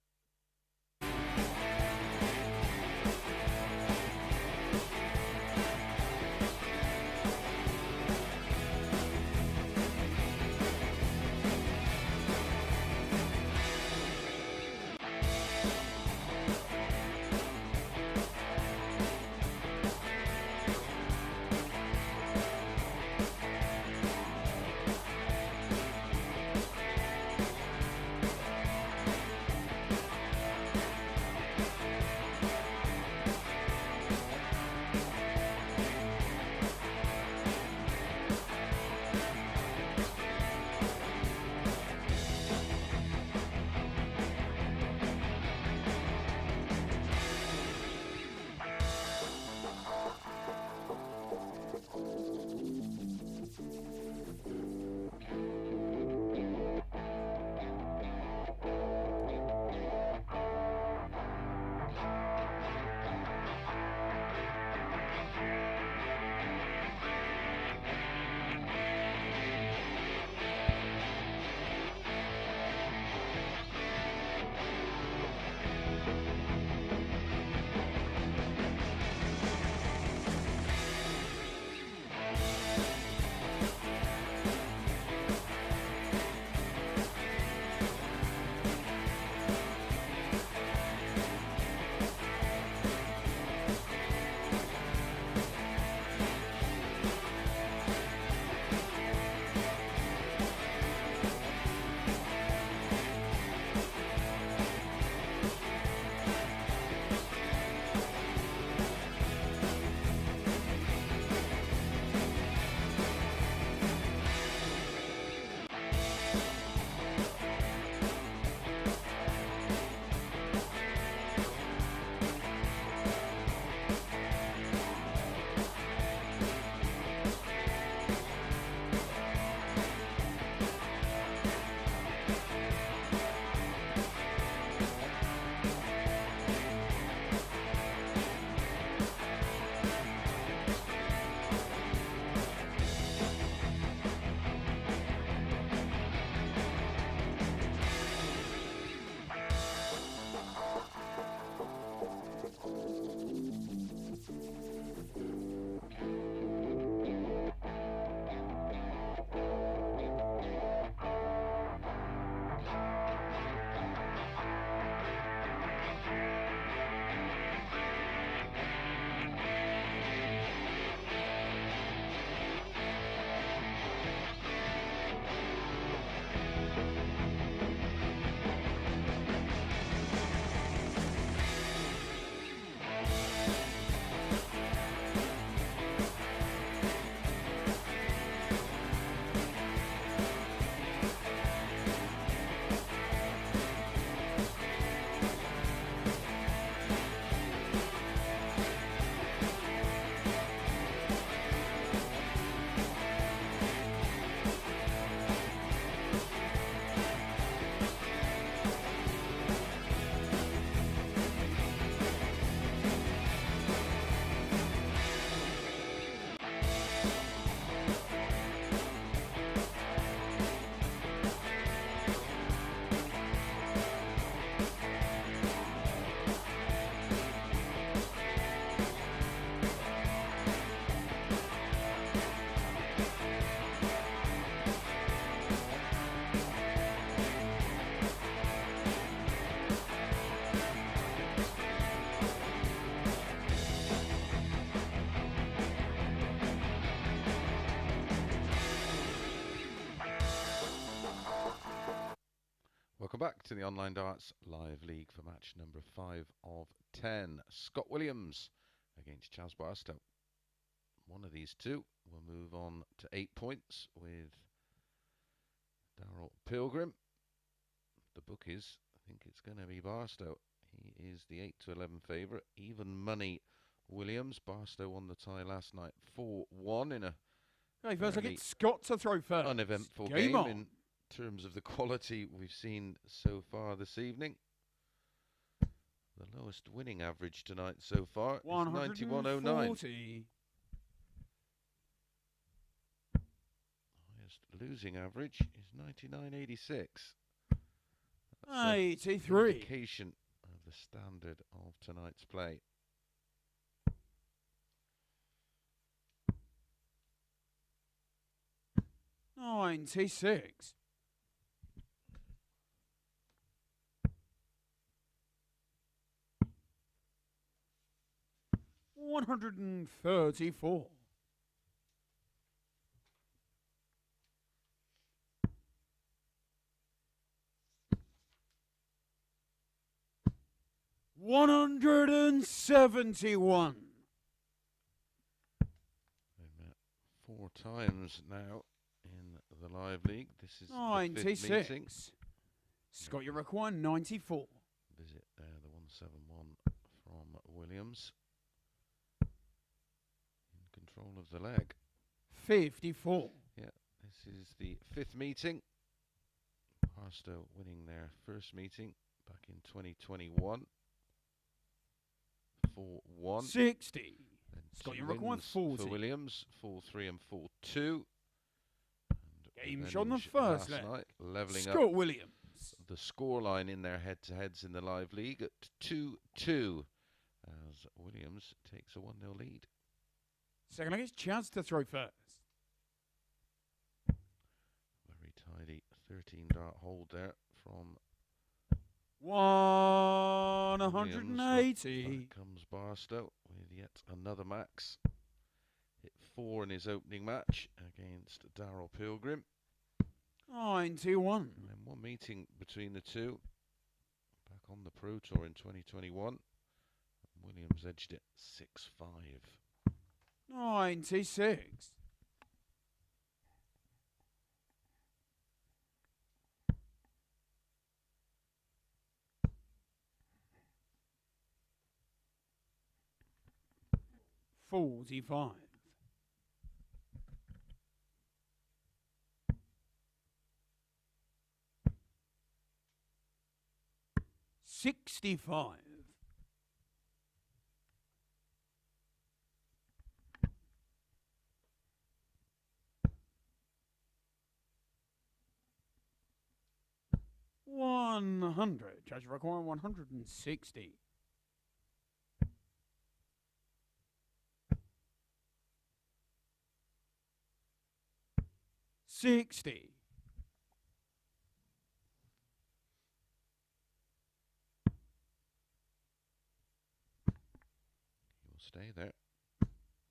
back to the Online Darts Live League for match number 5 of 10. Scott Williams against Chaz Barstow. One of these two will move on to 8 points with Daryl Pilgrim. The bookies think it's going to be Barstow. He is the 8-11 favourite. Even money Williams. Barstow won the tie last night 4-1 in a first, I get Scott to throw first. uneventful game in terms of the quality we've seen so far this evening. The lowest winning average tonight so far is 91.09. Highest losing average is 99.86. 83. Indication of the standard of tonight's play. $96. 134. 171. They've met 4 times now in the live league. This is 96. the 5th meeting. Scott, you require 94. Visit there, the 171 from Williams. In control of the leg. 54. Yeah, this is the 5th meeting. Barstow winning their first meeting back in 2021. 4-1. 60. Then Scott, two you require wins 40. for Williams, 4-3 and 4-2. Game shot on the first leg. Night, leveling Scott up Williams. the scoreline in their head-to-heads in the live league at 2-2 as Williams takes a 1-0 lead. Second leg is Chaz to throw first. Very tidy 13-dart hold there from 180. Back comes Barstow with yet another max. Hit 4 in his opening match against Daryl Pilgrim. 91. And then one meeting between the two. Back on the Pro Tour in 2021. Williams edged it 6-5. 96. 45. 65. 100. Judge require 160. 60. Stay there.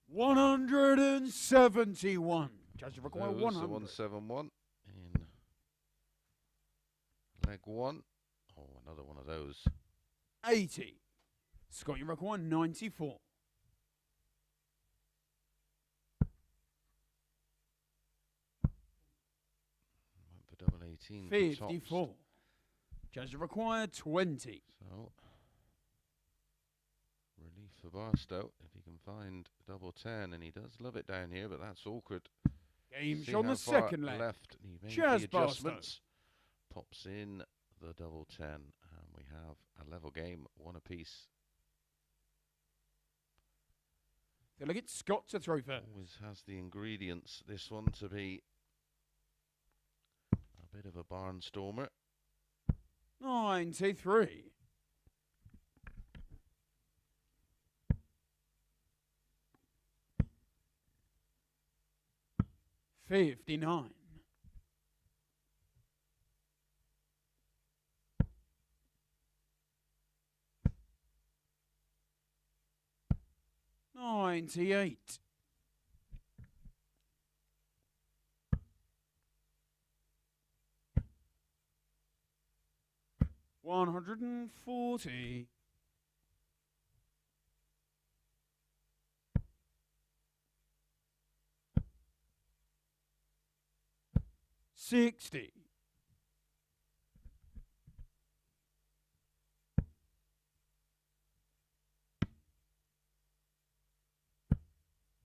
171. Judge require Those 100. 171 in leg 1. Oh, another one of those. 80. Scott, you require 94. Went for double 18. 54. Judge require 20. So, relief for Barstow if he can find double 10, and he does love it down here, but that's awkward. Game See shot on how the far second leg. left. He made Chaz the Barstow. adjustments. Pops in the double 10, and we have a level game, one apiece. They'll get Scott to throw first. Always has the ingredients, this one, to be a bit of a barnstormer. 93. 59. 98. 140. 60.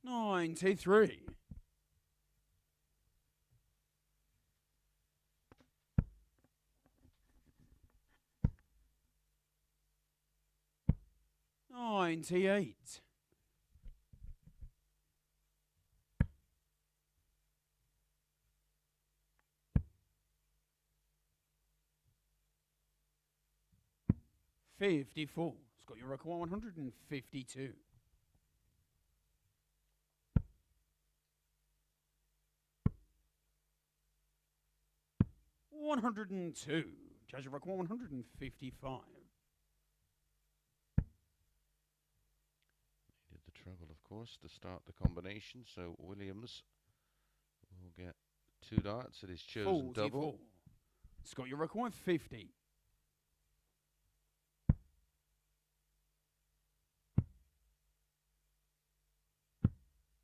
93. 98. 54. Scott, your record 152. 102. Judge your record 155. Needed the treble, of course, to start the combination, so Williams will get 2 darts at his chosen 44. double. Scott, your record 50.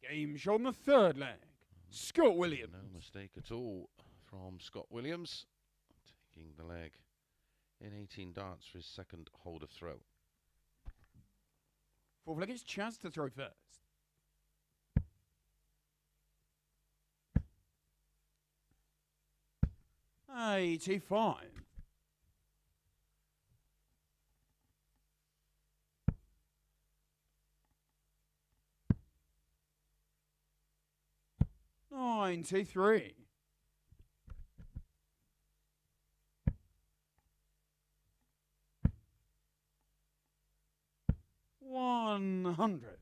Game shot on the third leg. Scott Williams. No mistake at all from Scott Williams, taking the leg in 18 darts for his second hold of throw. Fourth leg, it's Chaz to throw first. $85. 93. 100.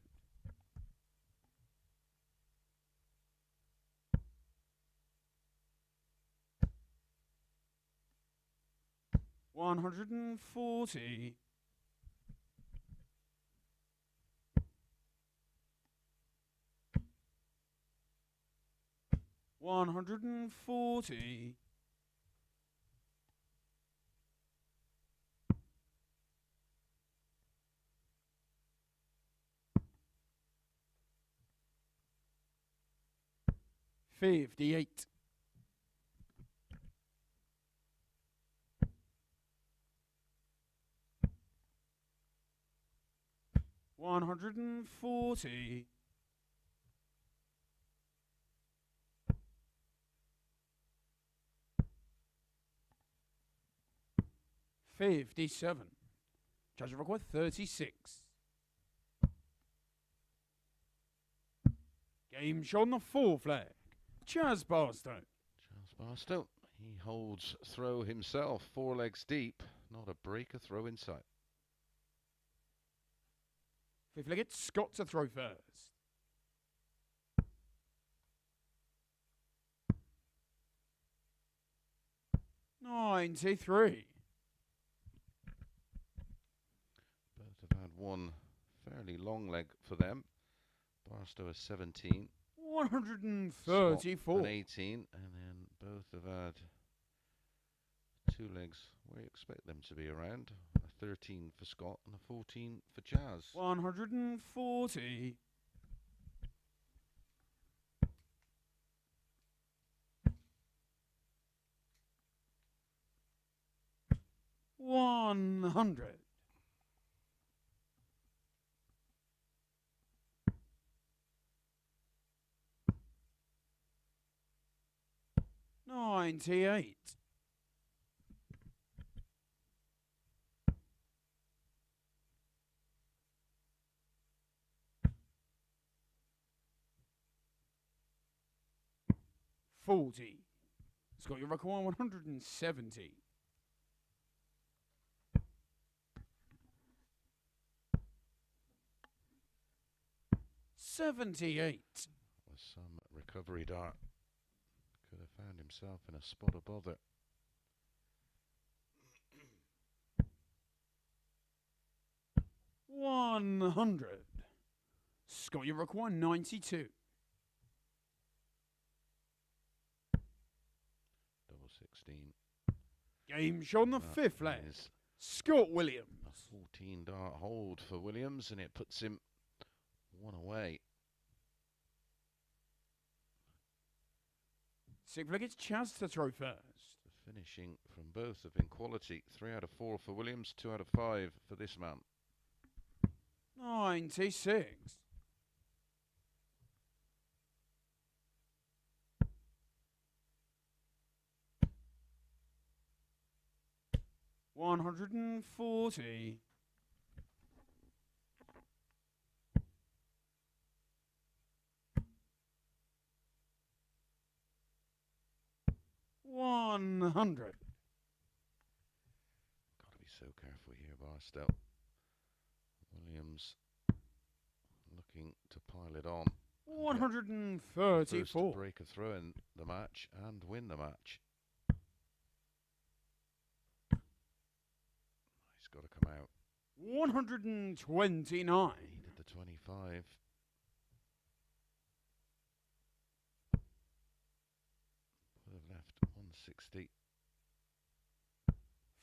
140. 140. 58. 140. 57. Judge of record 36. Game shot on the fourth leg. Chaz Barstow. Charles Barstow, he holds throw himself, 4 legs deep, not a breaker throw in sight. Fifth leg, it's Scott to throw first. $93. Both have had one fairly long leg for them. Barstow is 17. 134. Scott an 18, and then both have had 2 legs where you expect them to be around. A 13 for Scott and a 14 for Chaz. 140. 100. 98. 40. Scott, your record 170. 78. With some recovery dart. Could have found himself in a spot above it. $100. Scott, you require 92. Double 16. Game shot on the fifth leg. Scott Williams. A 14 dart hold for Williams, and it puts him one away. Sixth flag, it's Chaz to throw first. The finishing from both have been quality. 3 out of 4 for Williams, 2 out of 5 for this man. 96. $140. $100. Got to be so careful here, Barstow. Williams looking to pile it on. 134. First break a throw in the match and win the match. He's got to come out. 129. Needed the 25. Would have left 160.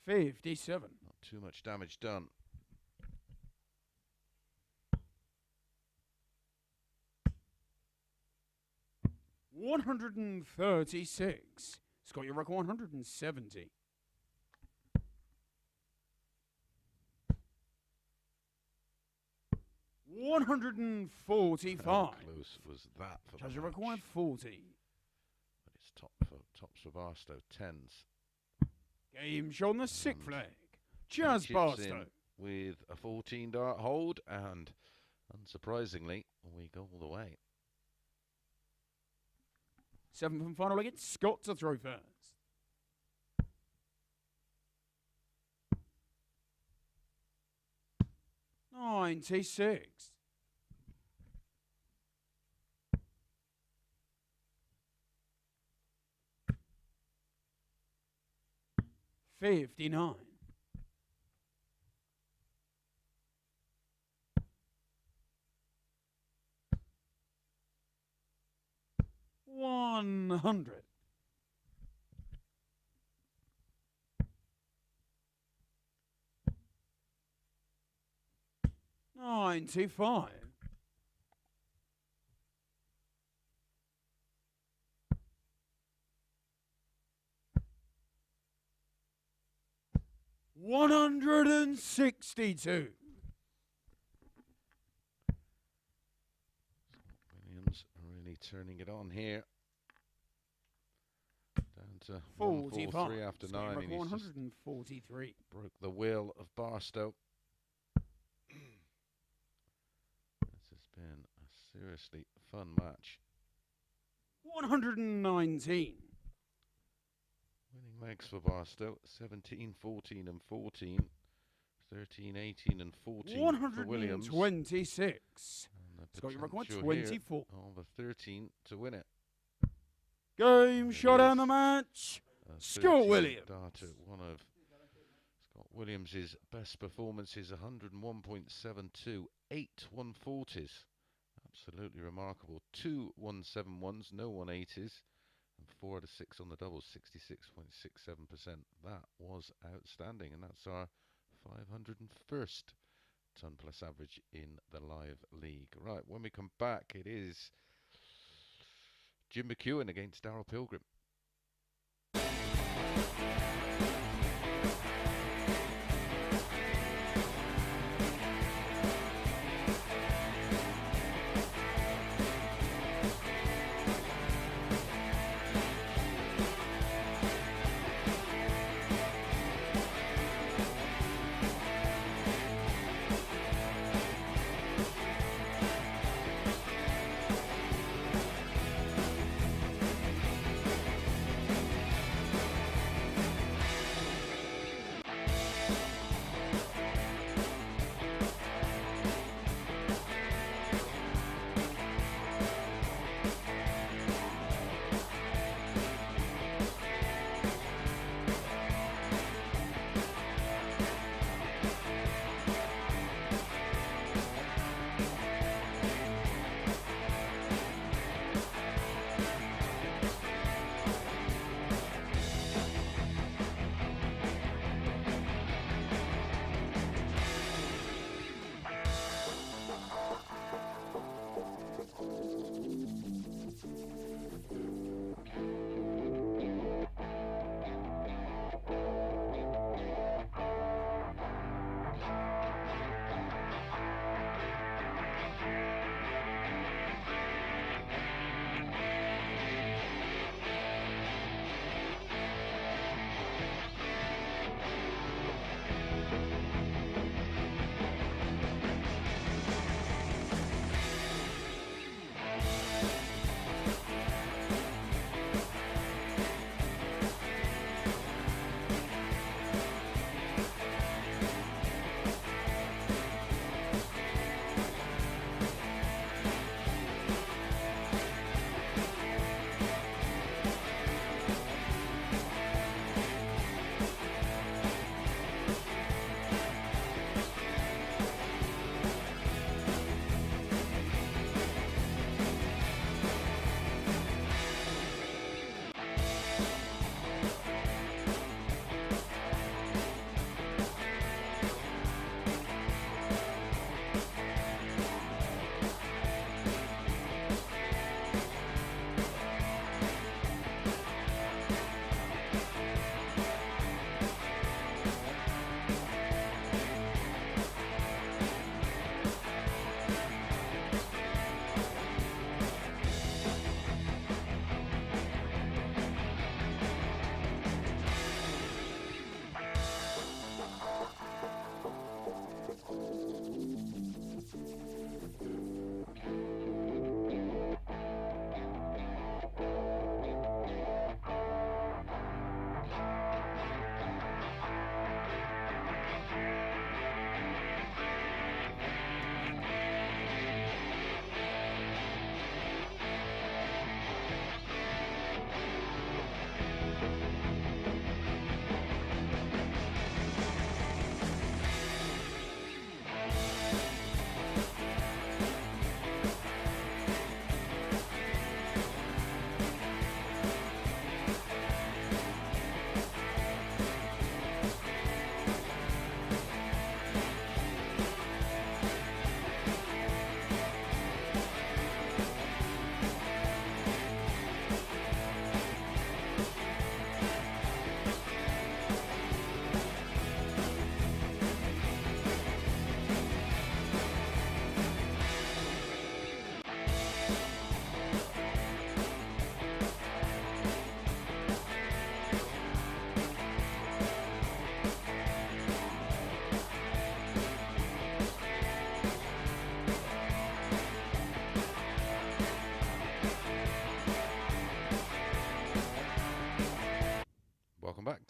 57. Not too much damage done. $136. Scott, your record 170. $145. How close was that for the Judge, your match? record 40. But it's tops for Barstow. 10s. Game shown the sixth And flag. he Jazz chips Barstow. in with a 14 dart hold, and unsurprisingly, we go all the way. Seventh and final leg, it's Scott to throw first. $96. $59. $100. $95. $162. Williams really turning it on here. Down to 45. 143 after Scott, 9. record And he's just 143. broke the will of Barstow. This has been a seriously fun match. 119. Winning legs for Barstow, 17, 14 and 14. 13, 18 and 14 for Williams. 126. And the Scott, your record potential 24. here of a 13 to win it. Game It shot is on the match. A Scott 13 Williams. darter, one of Scott Williams's best performances, 101.72, 8 140s. Absolutely remarkable. 2 171s, no 180s, and 4 out of 6 on the doubles, 66.67%. That was outstanding, and that's our 501st ton plus average in the live league. Right, when we come back, it is Jim Mcewen against Daryl Pilgrim.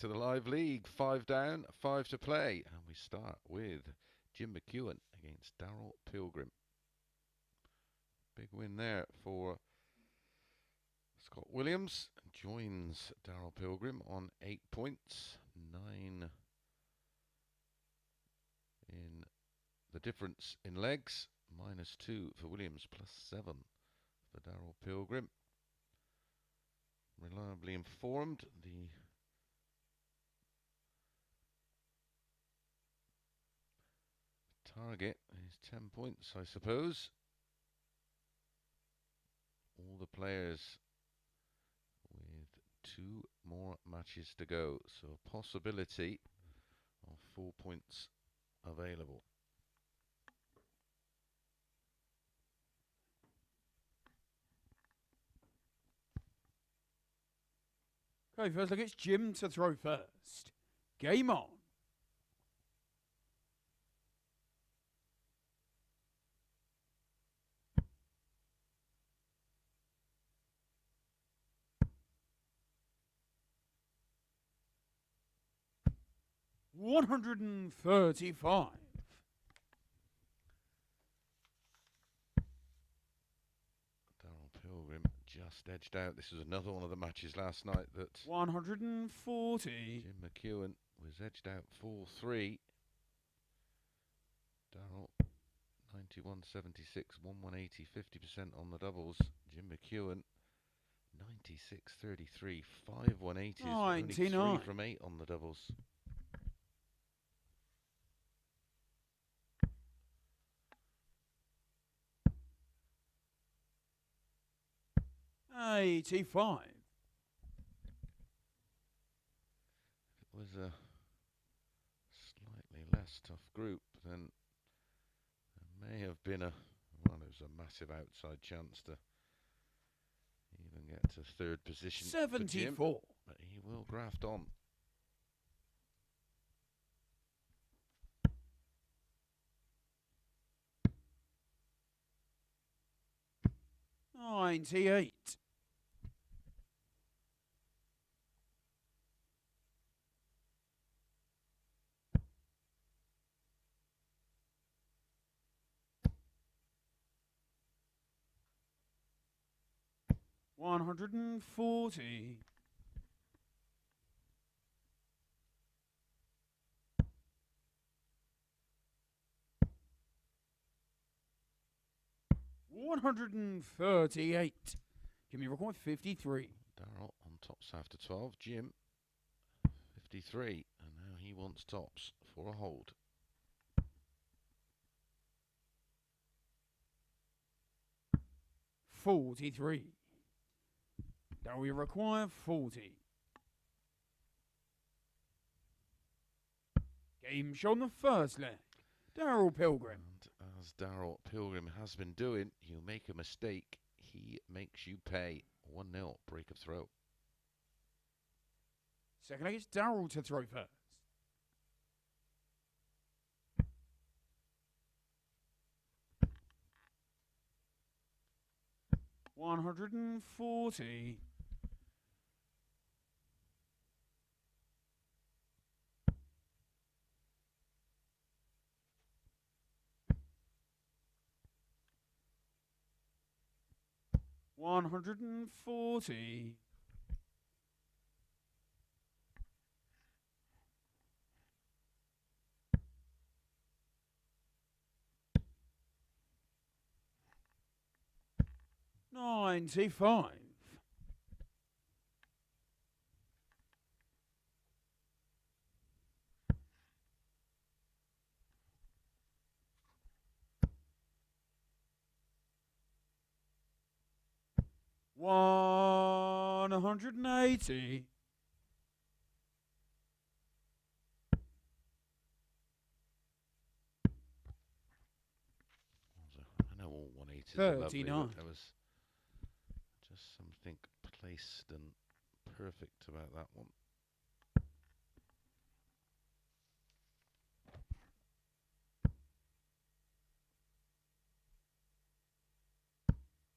to the live league. 5 down, 5 to play. And we start with Jim Mcewen against Daryl Pilgrim. Big win there for Scott Williams. Joins Daryl Pilgrim on 8 points. 9 in the difference in legs. -2 for Williams, +7 for Daryl Pilgrim. Reliably informed. The target is 10 points, I suppose. All the players with 2 more matches to go, so a possibility of 4 points available. Okay, first look, it's Jim to throw first. Game on. $135. Daryl Pilgrim just edged out. This was another one of the matches last night that 140. Jim Mcewen was edged out 4-3. Daryl 91.76, 1-180, 50% on the doubles. Jim Mcewen 96.33, 5-180s, only 3 from 8 on the doubles. $85. If it was a slightly less tough group, then there may have been well, there was a massive outside chance to even get to 3rd position. 74. For Jim, but he will graft on. $98. $140. $138. Give me a record 53. Daryl on tops after 12. Jim 53, and now he wants tops for a hold. $43. Now we require 40. Game show on the first leg. Daryl Pilgrim. And as Daryl Pilgrim has been doing, you make a mistake, he makes you pay. 1-0, break of throw. Second leg, it's Daryl to throw first. $140. $140. $95. $180. I know all 180s are lovely, 39. but there was just something placed and perfect about that one.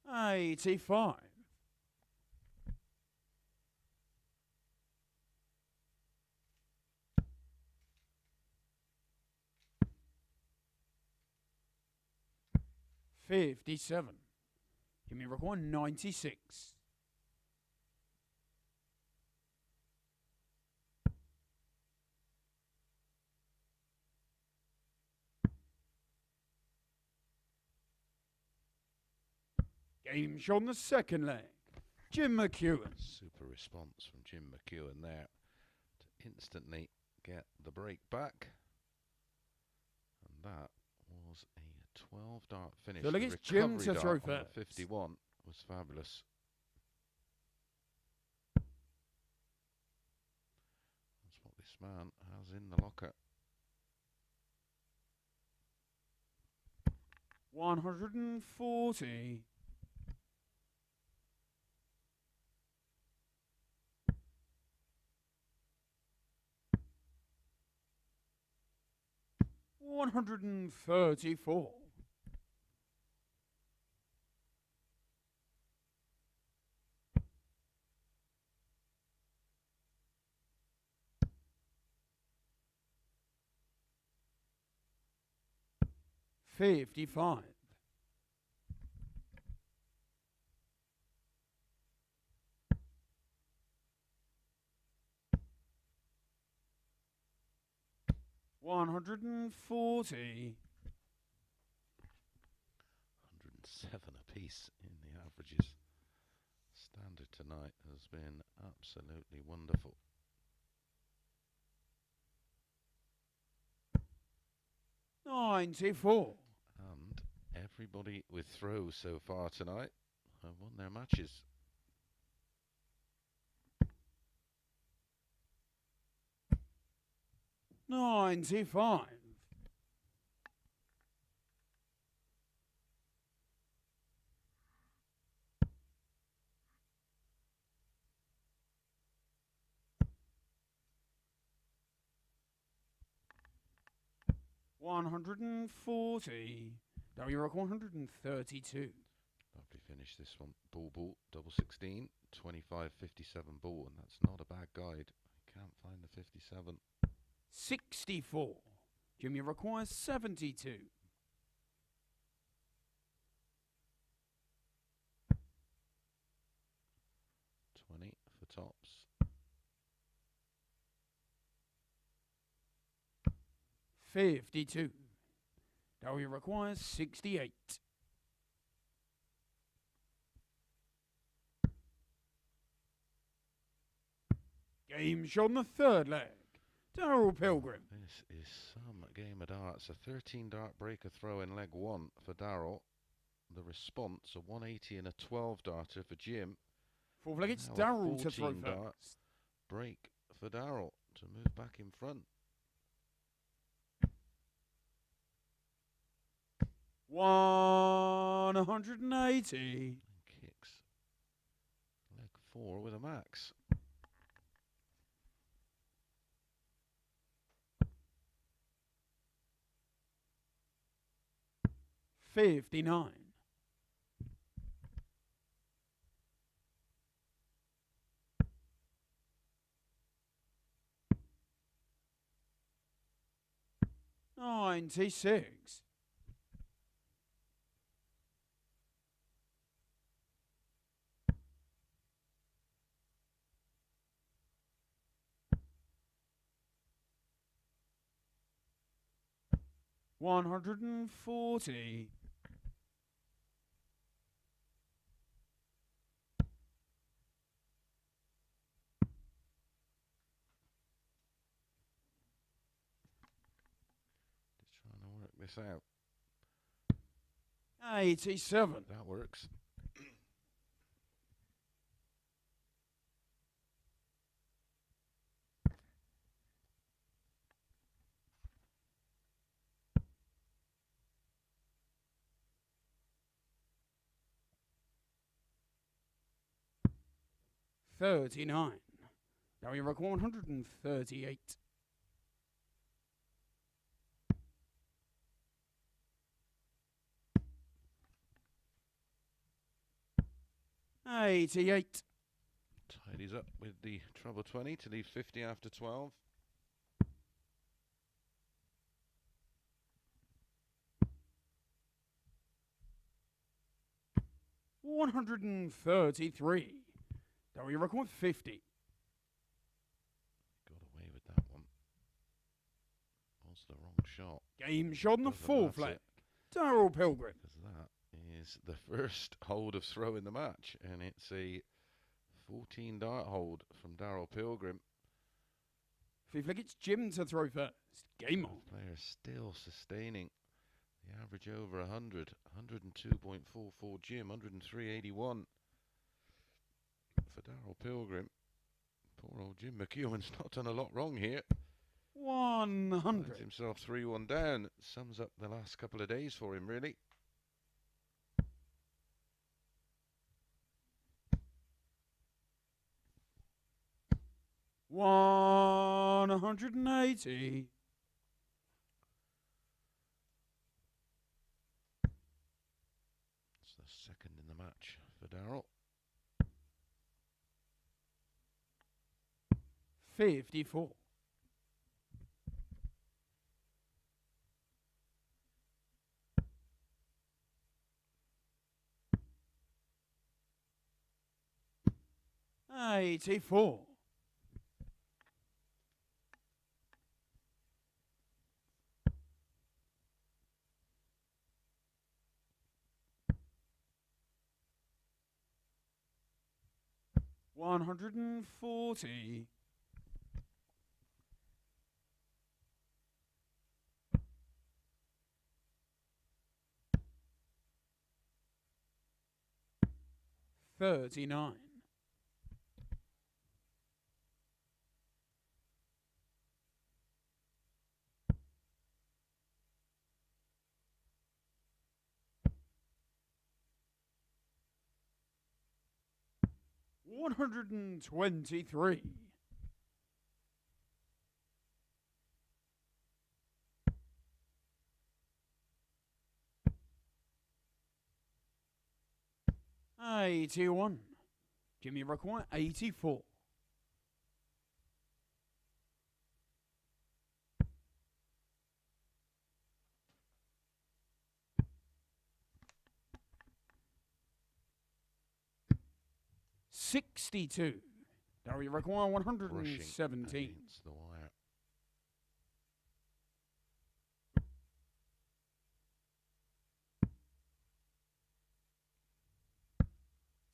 $85. 57. Give me record 96. Game shot on the second leg. Jim Mcewen. Super response from Jim Mcewen there to instantly get the break back. And that was a 12 dart finish. So the it's Jim recovery to dart throw on the first. 51 was fabulous. That's what this man has in the locker. 140. $134. 55. 140. 107 apiece in the averages. Standard tonight has been absolutely wonderful. $94. And everybody with throws so far tonight have won their matches. $95. 140. W rock 132. Lovely finish this one. Ball, double 16, 25, 57 ball, and that's not a bad guide. I can't find the 57. 64. Jimmy requires 72. 20 for tops. 52. W requires 68. Game shot on the third leg. Daryl Pilgrim. This is some game of darts. A 13 dart breaker throw in leg one for Daryl. The response, a 180 and a 12 darter for Jim. Fourth leg, it's Now a Daryl to throw 14 dart first. break for Daryl to move back in front. 180. Kicks leg four with a max. $59. 96. 140. 'This out. 87. That works. $39. Now you record 138. 88. Tidies up with the treble 20 to leave 50 after 12. 133. Daryl record 50. Got away with that one. Was the wrong shot. Game shot on the Doesn't fourth matter. leg. Daryl Pilgrim. Because that is the first hold of throw in the match, and it's a 14 dart hold from Daryl Pilgrim. Fifth leg, it's Jim to throw first. Game on. Player still sustaining the average over 100. 102.44 Jim, 103.81 for Daryl Pilgrim. Poor old Jim Mcewen's not done a lot wrong here. 100. Finds himself 3-1 down. Sums up the last couple of days for him, really. $180. It's the second in the match for Daryl. 54. $84. $140. $39. $123. $81. Jimmy require 84. $62. Daryl require 117. Against the wire.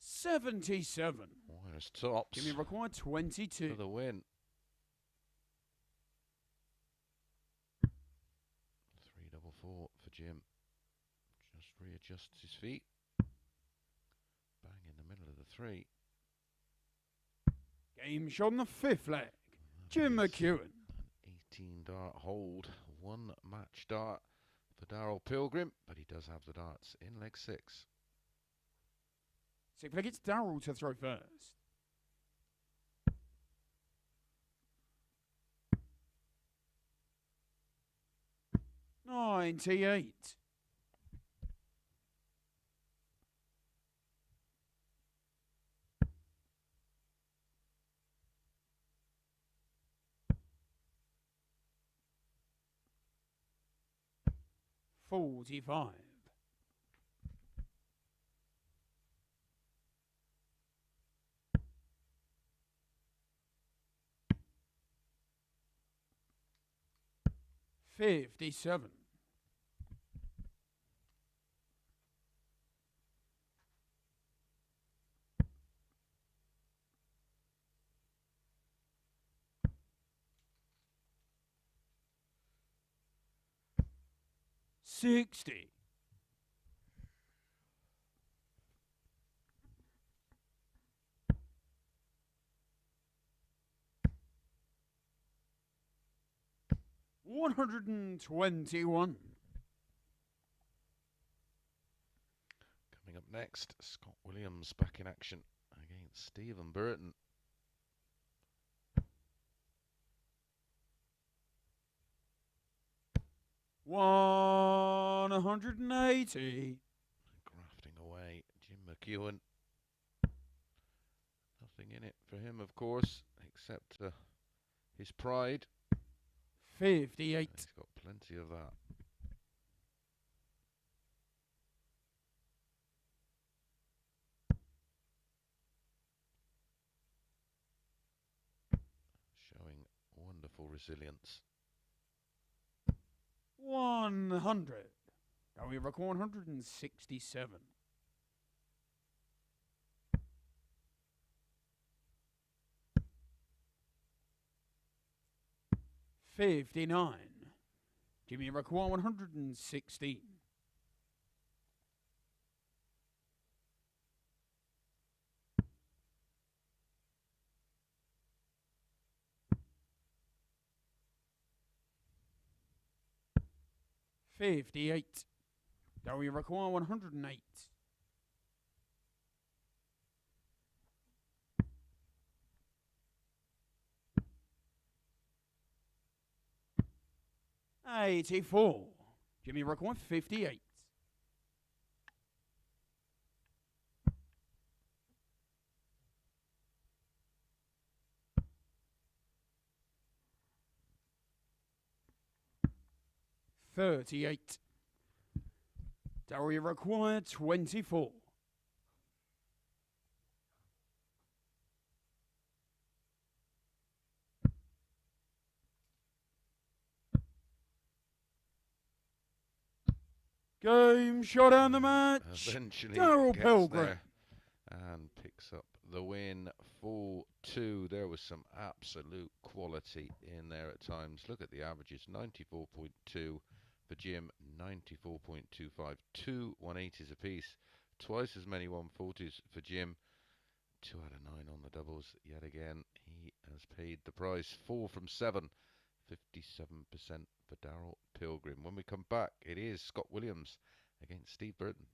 $77. Wires tops Jimmy require 22. for the win. 3-4-4 for Jim. Just readjusts his feet. Bang in the middle of the three. Game shot on the fifth leg. Jim Mcewen. An 18 dart hold. One match dart for Daryl Pilgrim, but he does have the darts in leg 6. Sixth leg, it's Daryl to throw first. $98. $45. $57. $60. $121. Coming up next, Scott Williams back in action against Stephen Burton. $180. Grafting away, Jim Mcewen. Nothing in it for him, of course, except his pride. 58. He's got plenty of that. wonderful resilience. 100. Now we record 167. 59. Jimmy record 116. 58. Now we require 108. 84. Jimmy require 58. 38. Daryl required 24. 'Game shot on the match. Eventually Daryl gets Pilgrim there and picks up the win 4-2. There was some absolute quality in there at times. Look at the averages: 94.2 for Jim, 94.25, 2 180s apiece, twice as many 140s for Jim. 2 out of 9 on the doubles. Yet again, he has paid the price. 4 from 7, 57% for Daryl Pilgrim. When we come back, it is Scott Williams against Steve Burton.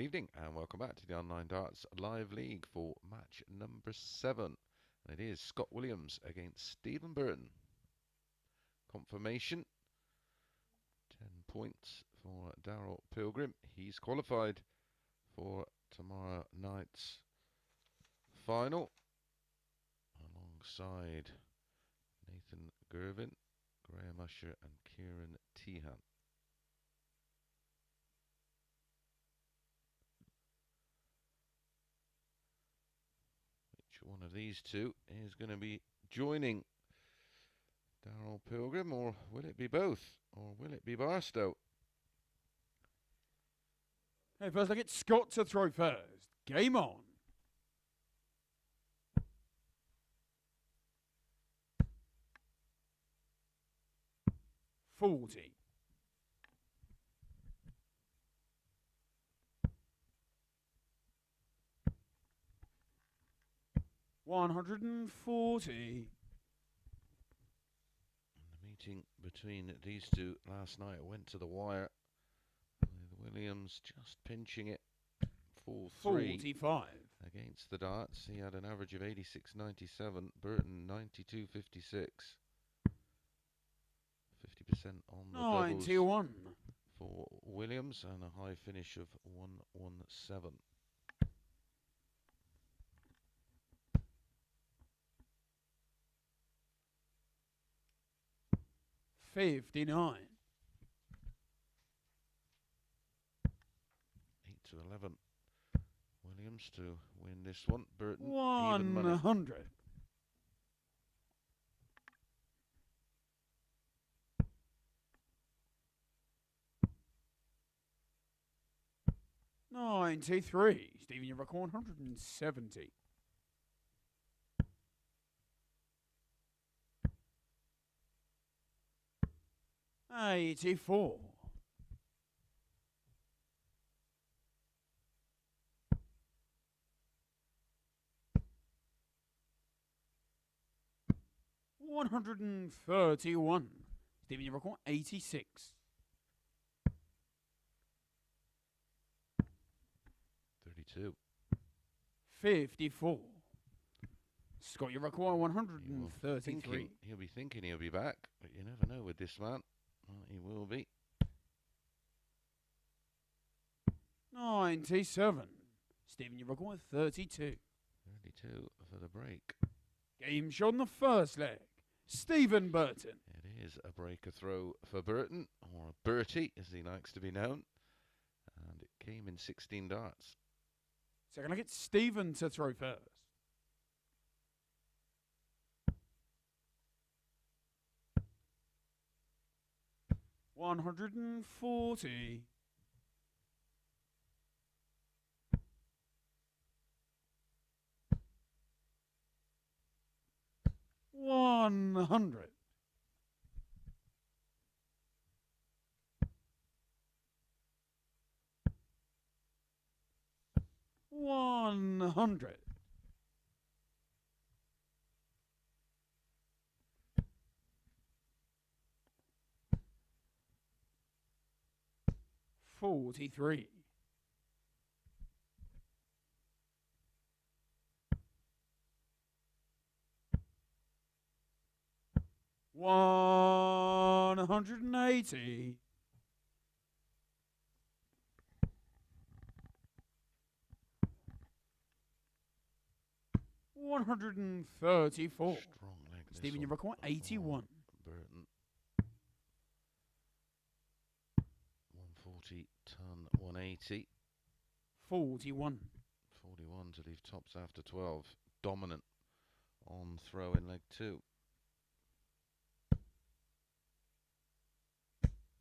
evening and welcome back to the Online Darts Live League for match number 7. And it is Scott Williams against Stephen Burton. Confirmation, 10 points for Daryl Pilgrim. He's qualified for tomorrow night's final alongside Nathan Gervin, Graham Usher and Kieran Tehan. Which one of these two is going to be joining Daryl Pilgrim, or will it be both, or will it be Barstow? Hey, first I get Scott to throw first. Game on. $40. $140. The meeting between these two last night went to the wire, with Williams just pinching it 4-3 $45. against the darts. He had an average of 86.97, Burton 92.56. 50% on the doubles 91. for Williams and a high finish of 117. $59. 8-11. Williams to win this one. Burton even money. 100. $93. Stephen, you record 170. $84. $131. Stephen, you record 86. 32. 54. Scott, you require 133. He'll be thinking he'll be back, but you never know with this man. Well, he will be. 97. Stephen, you require 32. 32 for the break. Game shot on the first leg. Stephen Burton. It is a breaker throw for Burton, or Bertie as he likes to be known. And it came in 16 darts. So can I get Stephen to throw first? $140. $100. $100. $43. $180. $134. Strong leg. Stephen, you require 81. Burton. 140, ton 180. 41. 41 to leave tops after 12. Dominant on throw in leg 2.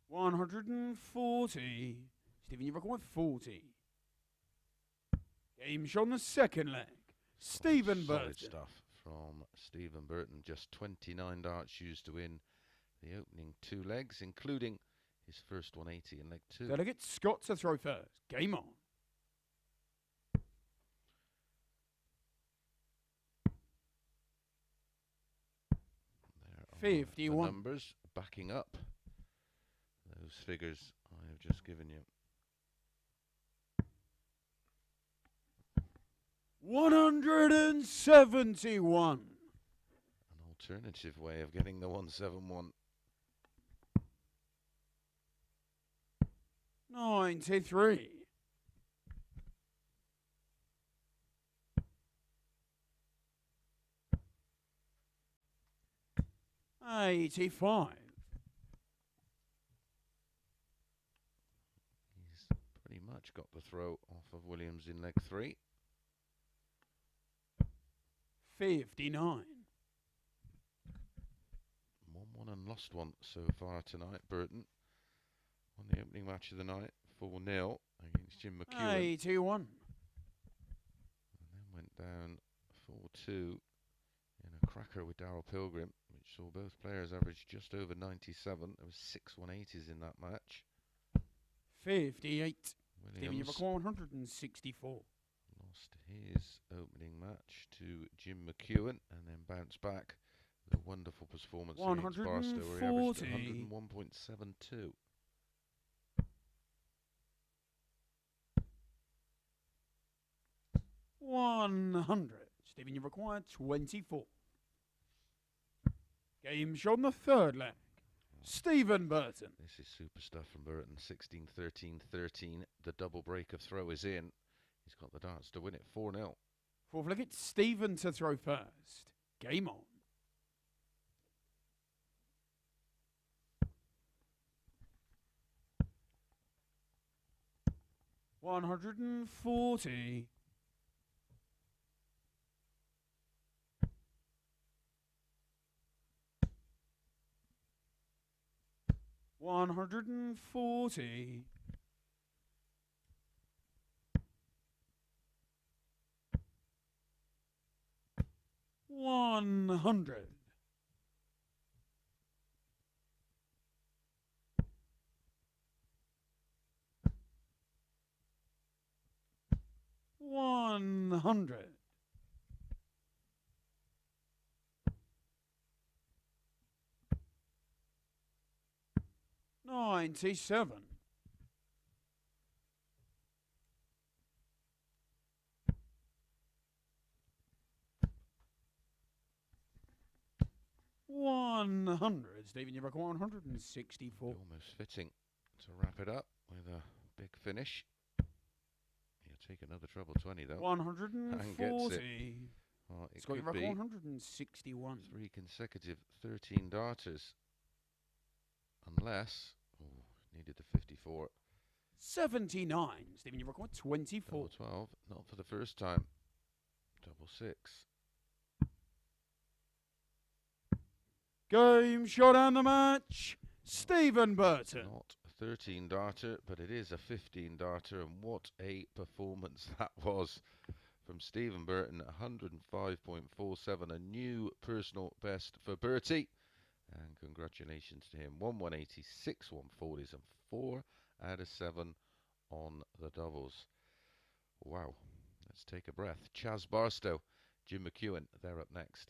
140. Stephen, you require 40. Game shot on the second leg. Stephen Solid Burton. stuff from Stephen Burton. Just 29 darts used to win the opening 2 legs, including his first 180 in leg 2. Delegate Scott to throw first. Game on. There are 51. the numbers backing up those figures I have just given you. 171. An alternative way of getting the 171. 93. 85. He's pretty much got the throw off of Williams in leg 3. 59. Won one and lost one so far tonight. Burton won the opening match of the night 4-0 against Jim Mcewen. 81. And then went down 4-2 in a cracker with Daryl Pilgrim, which saw both players average just over 97. There was 6 180s in that match. 58. Williams 164. lost his opening match to Jim McEwan and then bounced back with a wonderful performance against Barstow, where he averaged 101.72. 100. Stephen, you require 24. Game shot on the third leg. Stephen Burton. This is super stuff from Burton. 16, 13, 13. The double break of throw is in. He's got the darts to win it 4-0. Fourth leg, it's Stephen to throw first. Game on. 140. 140. 100. 100. 97. 100. Stephen, you require 164. Almost fitting to wrap it up with a big finish. He'll take another treble 20 though. 140. Well, it Scott, you could be require 161. 3 consecutive 13 darters. Unless, needed the 54. 79. Stephen, you require 24. Double 12, not for the first time. Double 6. Game shot and the match. Stephen Burton. Not a 13 darter, but it is a 15 darter, and what a performance that was from Stephen Burton. 105.47, a new personal best for Bertie. And congratulations to him. 1/180, 140s, and 4 out of 7 on the doubles. Wow. Let's take a breath. Chaz Barstow, Jim Mcewen, they're up next.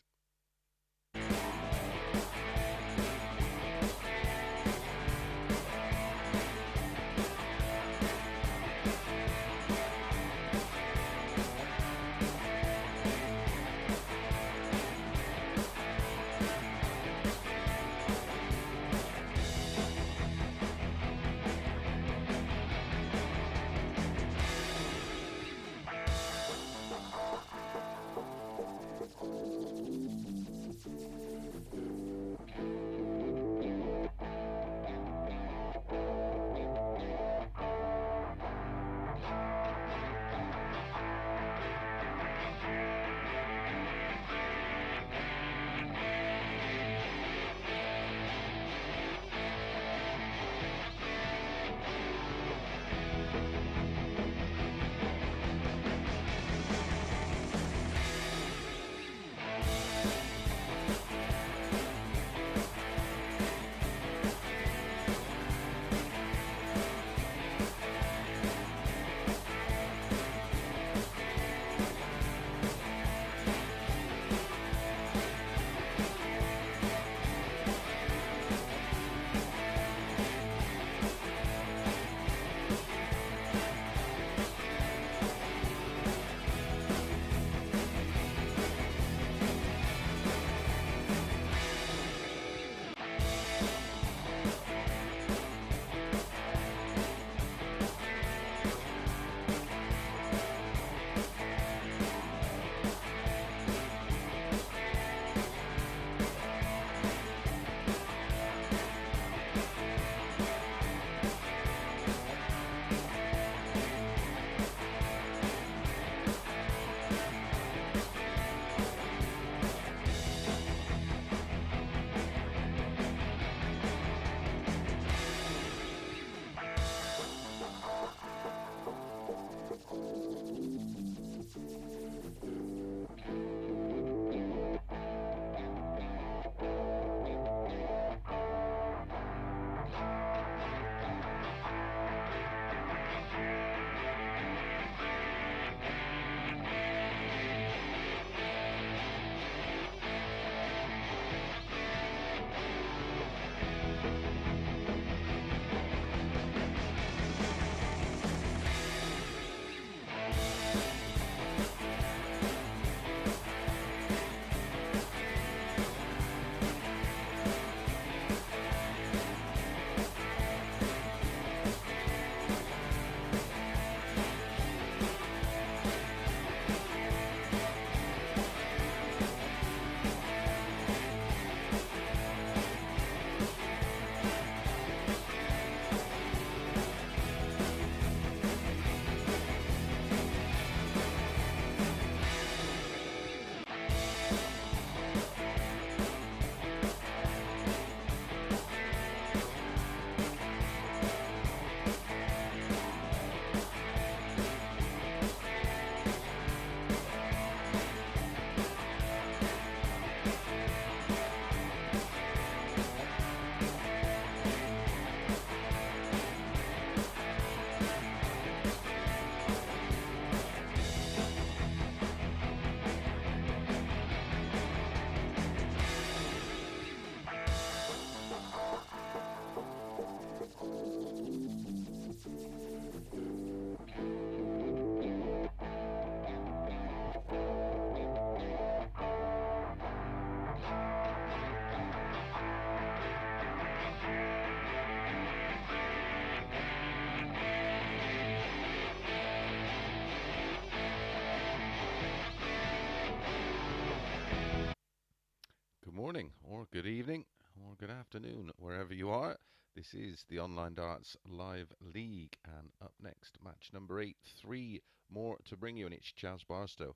afternoon, wherever you are. This is the Online Darts Live League, and up next, match number 8. 3 more to bring you, and it's Chaz Barstow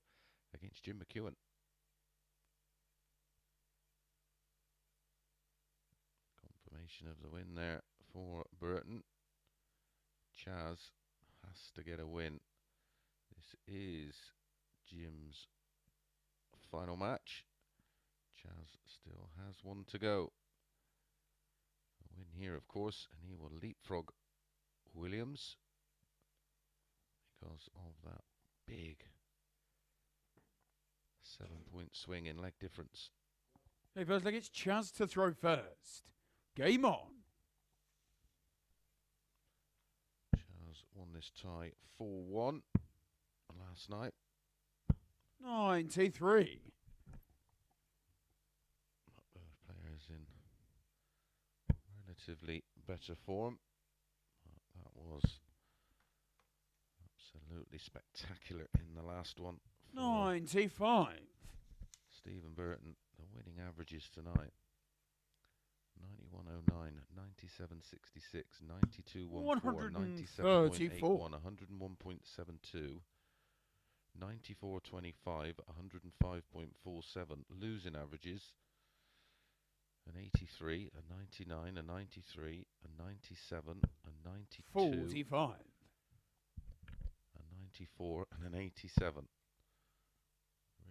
against Jim Mcewen. Confirmation of the win there for Burton. Chaz has to get a win. This is Jim's final match. Chaz still has one to go. A win here, of course, and he will leapfrog Williams because of that big 7-point swing in leg difference. Hey, first leg, it's Chaz to throw first. Game on. Chaz won this tie 4-1 last night. 93. Both players in relatively better form. That was absolutely spectacular in the last one. 95. Stephen Burton, the winning averages tonight. 91.09, 97.66, 92.14, 97.81, 101.72, 94.25, 105.47 losing averages. An 83, a 99, a 93, a 97, a 92, 45. a 94, and an 87.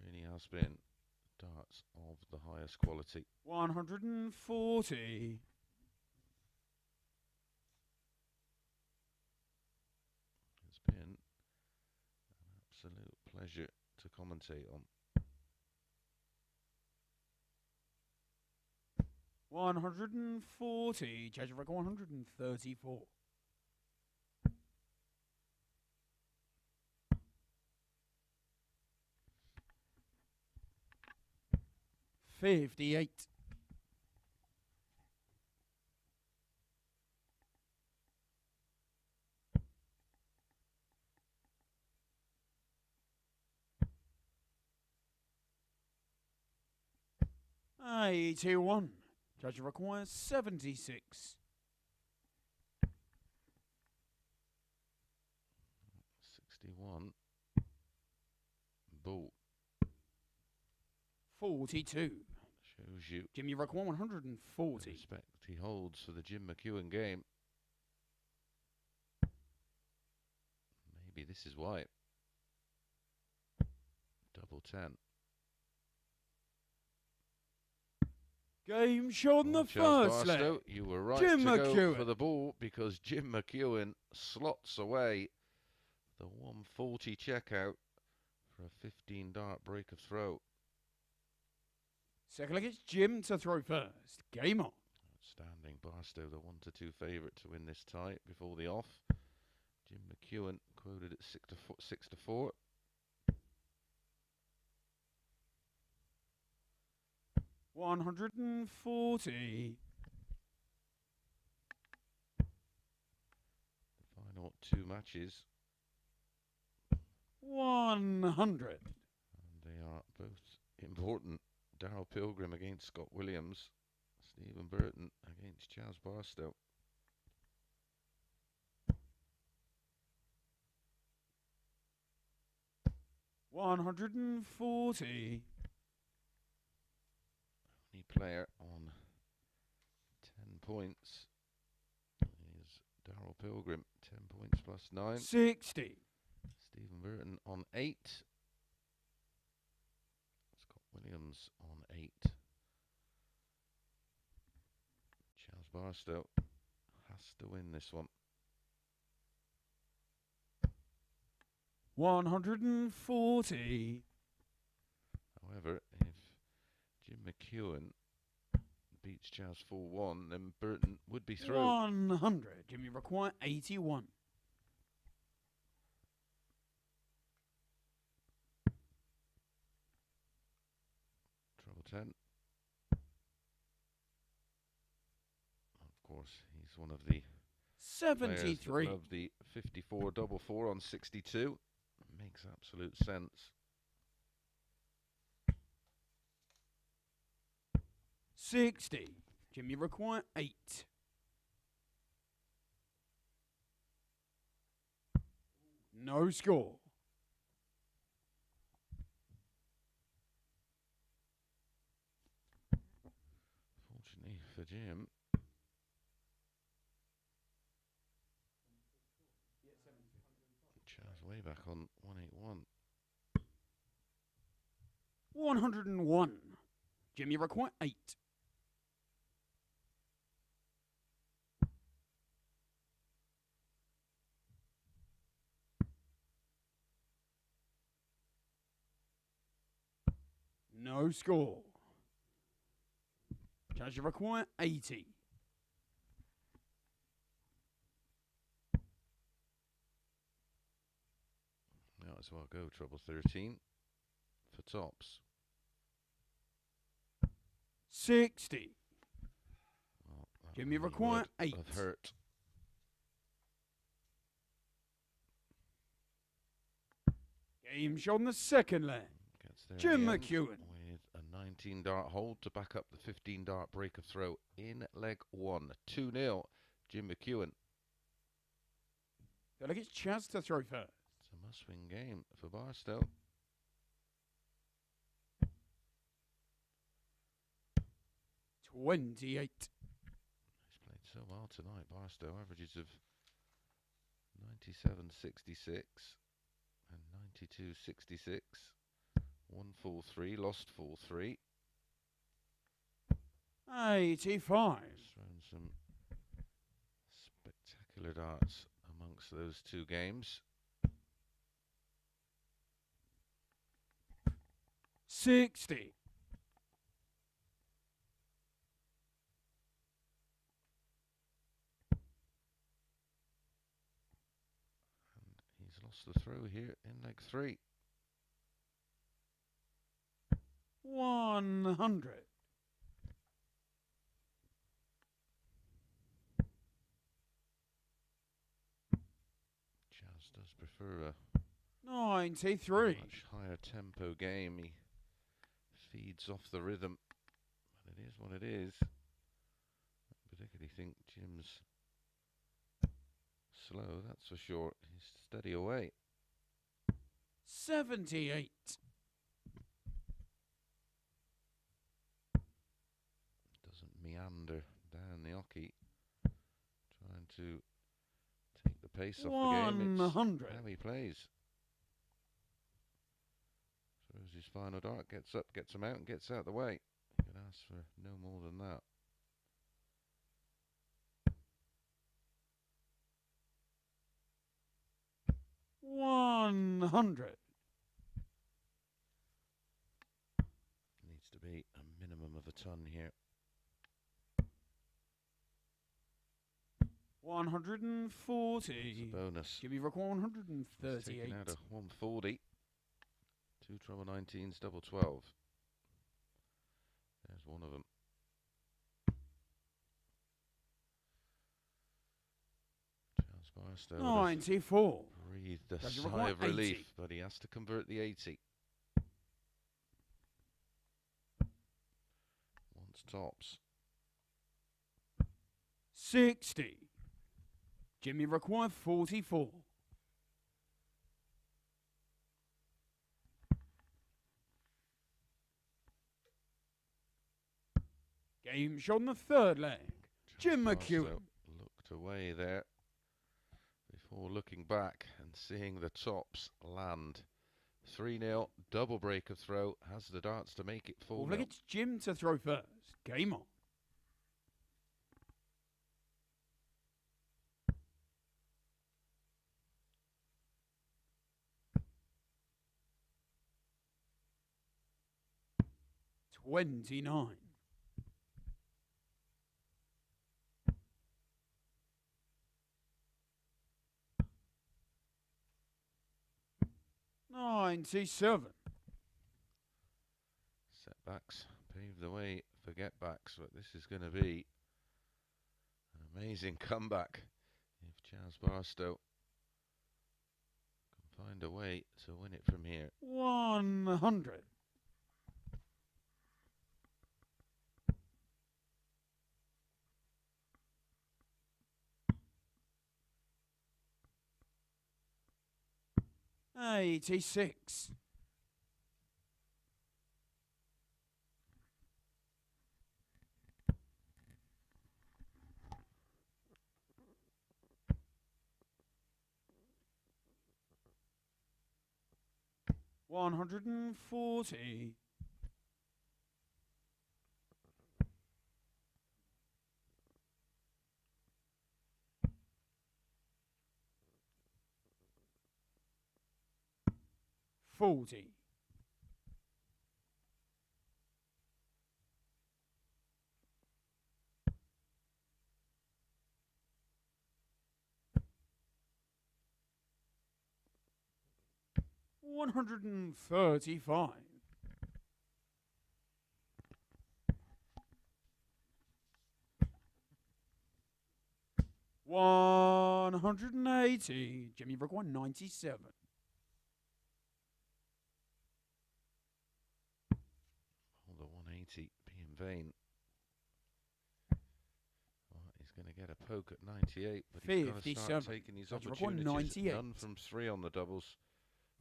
Really has been darts of the highest quality. 140. It's been an absolute pleasure to commentate on. 140. Judge record 134. $58. 81. Judge requires 76. 61. Ball. 42. Shows you Jimmy require the 140. respect he holds for the Jim Mcewen game. Maybe this is why. Double 10. Game shot on the Chaz first Barstow, leg. you were right Jim to go McEwan. for the ball because Jim Mcewen slots away the 140 checkout for a 15 dart break of throw. Second leg, it's Jim to throw first. Game on. Outstanding. Barstow, the 1-2 favourite to win this tie before the off. Jim Mcewen quoted at 6-4. $140. The final two matches. 100. And they are both important. Daryl Pilgrim against Scott Williams. Stephen Burton against Chaz Barstow. $140. Only player on 10 points is Daryl Pilgrim. 10 points plus 9. 60. Stephen Burton on 8. Scott Williams on 8. Chaz Barstow has to win this one. 140. However, if Jim Mcewen beats Chaz 4-1, then Burton would be through. 100. Jimmy require 81. Treble 10. Of course, he's one of the 73. of the 54 double 4 on 62. Makes absolute sense. 60. Jim, you require 8. No score. Fortunately for Jim. Chaz way back on 181. 101. Jim, you require 8. No score. Chaz, you require 80. Might as well go treble 13 for tops. 60. Well, Jim, you require 8. Have hurt. Game shot on the second leg. Gets there Jim in the end McEwan. with a 19 dart hold to back up the 15 dart break of throw in leg 1. 2-0. Jim McEwan. Feel like it's Chaz to throw first. It's a must-win game for Barstow. $28. He's played so well tonight. Barstow averages of 97.66 and 92.66. Won 4-3, lost 4-3. 85. Thrown some spectacular darts amongst those two games. 60. He's lost the throw here in leg 3. 100. Chaz does prefer a 93. much higher tempo game. He feeds off the rhythm, but it is what it is. I particularly think Jim's slow, that's for sure. He's steady away. 78. Doesn't meander down the oche, trying to take the pace off the game. It's 100. how he plays. Throws his final dart, gets up, gets him out, and gets out the way. You can ask for no more than that. $100. Needs to be a minimum of a ton here. 140. It's a bonus. Give me Rock 138. It's taken out a 140. 2 treble 19s, double 12. There's one of them. Charles Barstow 94. breathed a Does he sigh require of relief, 80? but he has to convert the 80. Wants tops. 60. Jimmy required 44. Game shot on the third leg. Jim Barstow McEwan. looked away there before looking back and seeing the tops land. 3-0, double break of throw, has the darts to make it 4-0. Look, it's Jim to throw first. Game on. $29. $97. Setbacks pave the way for getbacks, but this is going to be an amazing comeback if Chaz Barstow can find a way to win it from here. 100. 86. $140. 40. 135. 180. Jimmy Brook 197. The 180 be in vain. He's going to get a poke at 98, but he's got to start taking these opportunities. None from 3 on the doubles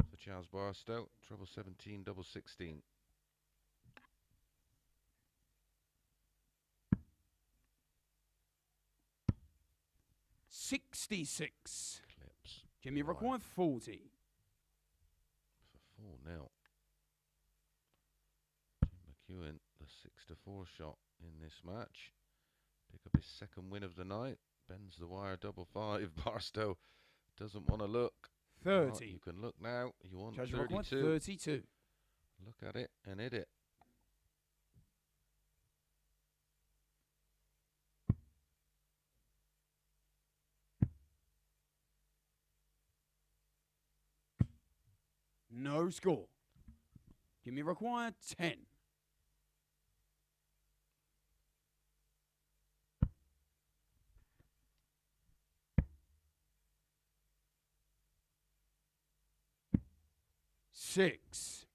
for Charles Barstow. Treble 17, double 16. 66. Clips. Jimmy required 40. For 4-0. Jim Mcewen, the 6-4 shot in this match. Pick up his second win of the night. Bends the wire, double 5. Barstow doesn't want to look. 30. Oh, you can look now. You want Judge 32. 32. Look at it and hit it. No score. Jimmy required 10. Six.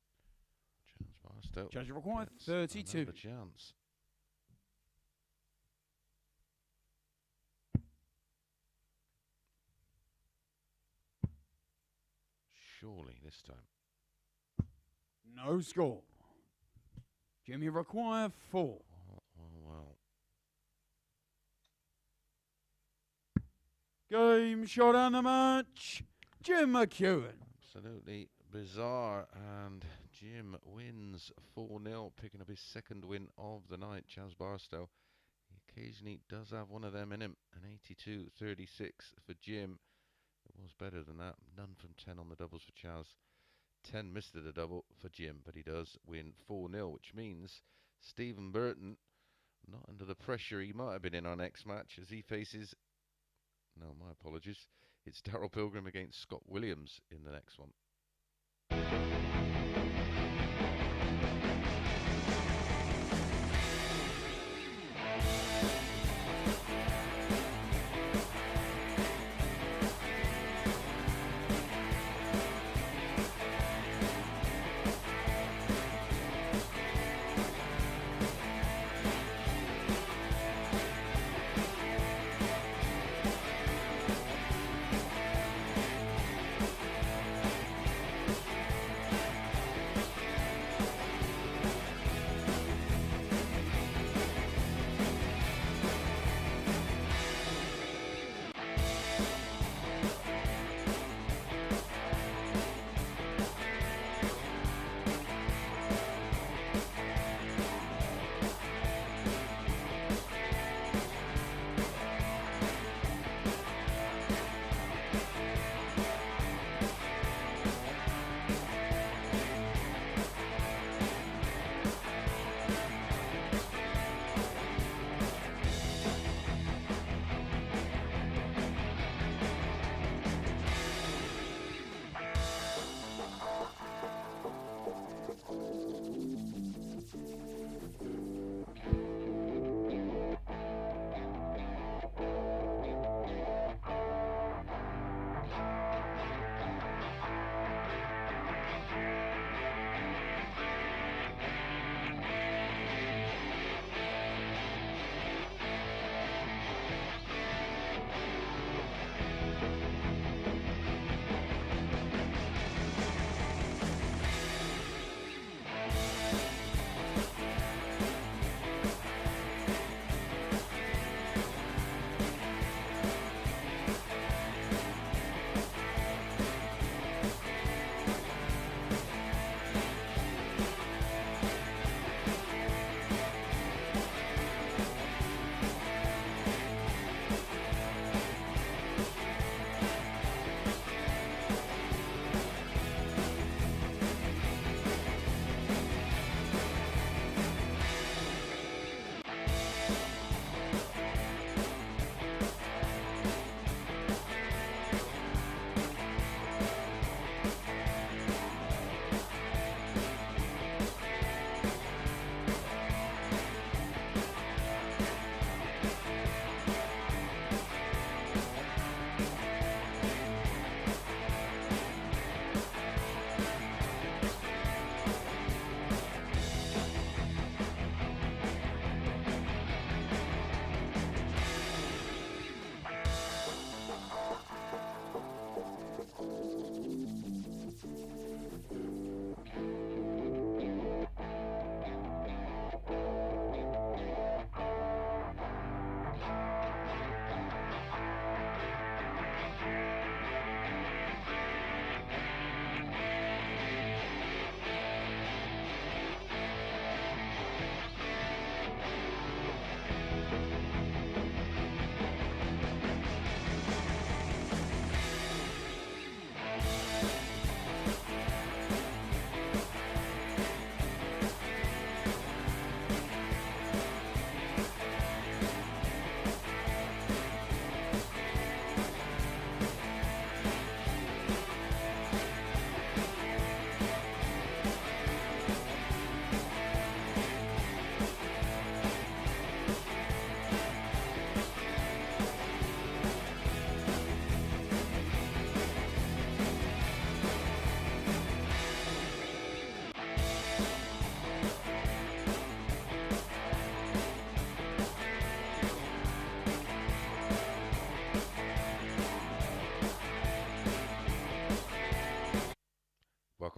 Chance Barstow. Judge required 32. Another chance. Surely this time. No score. Jimmy required 4. Well. Game shot on the match. Jim Mcewen. Absolutely bizarre, and Jim wins 4-0, picking up his second win of the night. Chaz Barstow, he occasionally does have one of them in him. An 82-36 for Jim. It was better than that. None from 10 on the doubles for Chaz. 10 missed at a double for Jim, but he does win 4-0, which means Stephen Burton not under the pressure he might have been in our next match as he faces, no, my apologies, it's Daryl Pilgrim against Scott Williams in the next one.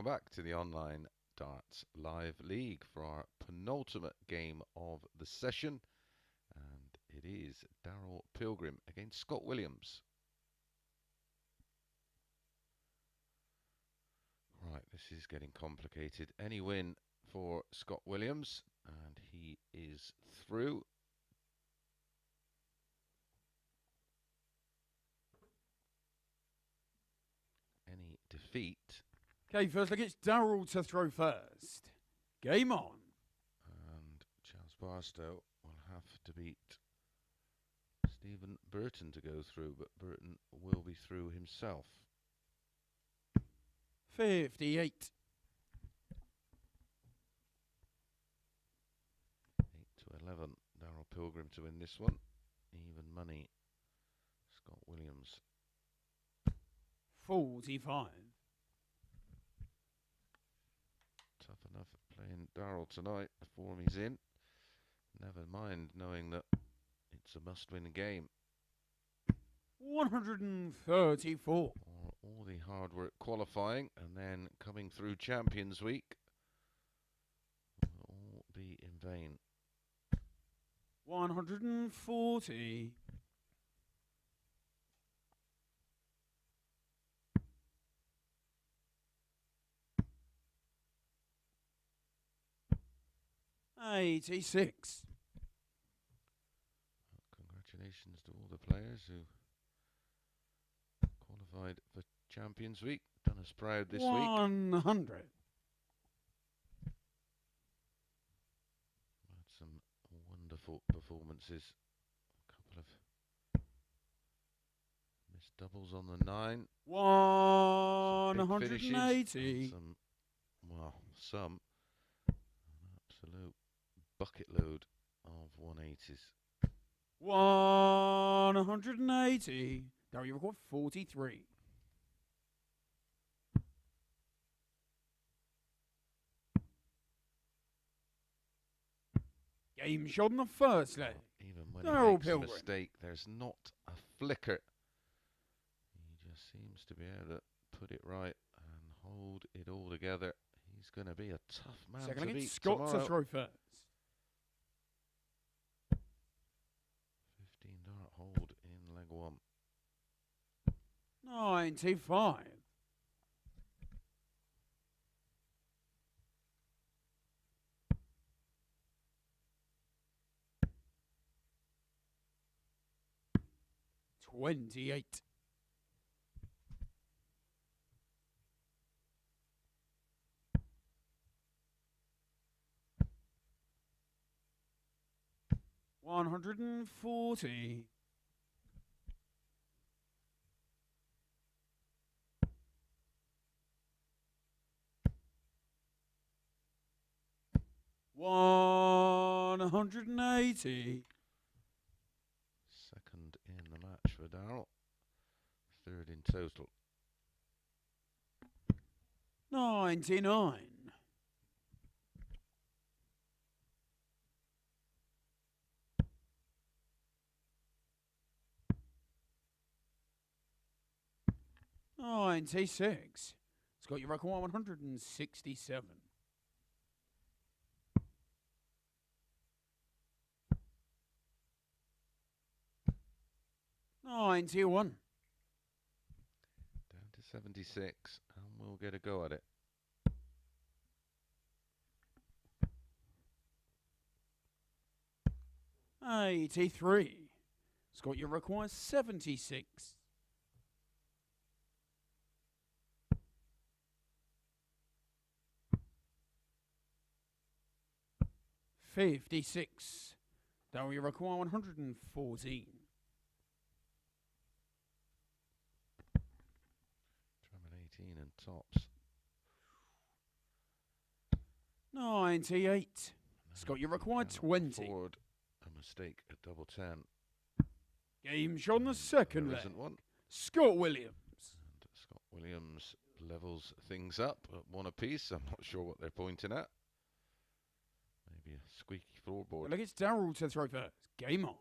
welcome back to the online darts live league for our penultimate game of the session, and it is Daryl Pilgrim against Scott Williams. Right, this is getting complicated. Any win for Scott Williams, and he is through. Any defeat. Okay, first look, it's Daryl to throw first. Game on. And Charles Barstow will have to beat Stephen Burton to go through, but Burton will be through himself. 58. 8 to 11. Daryl Pilgrim to win this one. Even money. Scott Williams. 45. Tough enough playing Daryl tonight. The form he's in. Never mind knowing that it's a must-win game. 134. All the hard work qualifying and then coming through Champions Week will all be in vain. 140. 86. Congratulations to all the players who qualified for Champions Week. Done us proud this week. 100. Had some wonderful performances. A couple of missed doubles on the 9. 180. Some, well, some an absolute bucket load of 180s. 180. Daryl, you record 43. Game shot in the first leg. Even when Daryl he makes a Pilgrim. mistake, there's not a flicker. He just seems to be able to put it right and hold it all together. He's going to be a tough man Second to leg, beat it's Scott tomorrow. to throw first. 15 dart hold in leg 1. 95. 28. 140. 180. Second in the match for Daryl. Third in total. 99. 96. Scott, you reckon 167. 91. Down to 76, and we'll get a go at it. $83. Scott, you require 76. 56. Daryl, you require 114. Drummond 18 and tops. 98. Scott, you require 20. Forward, a mistake at double 10. Game shot on the second There leg. isn't one. Scott Williams. And Scott Williams levels things up at 1 apiece. I'm not sure what they're pointing at. Maybe a squeaky floorboard. Look, it's Daryl to throw first. Game on.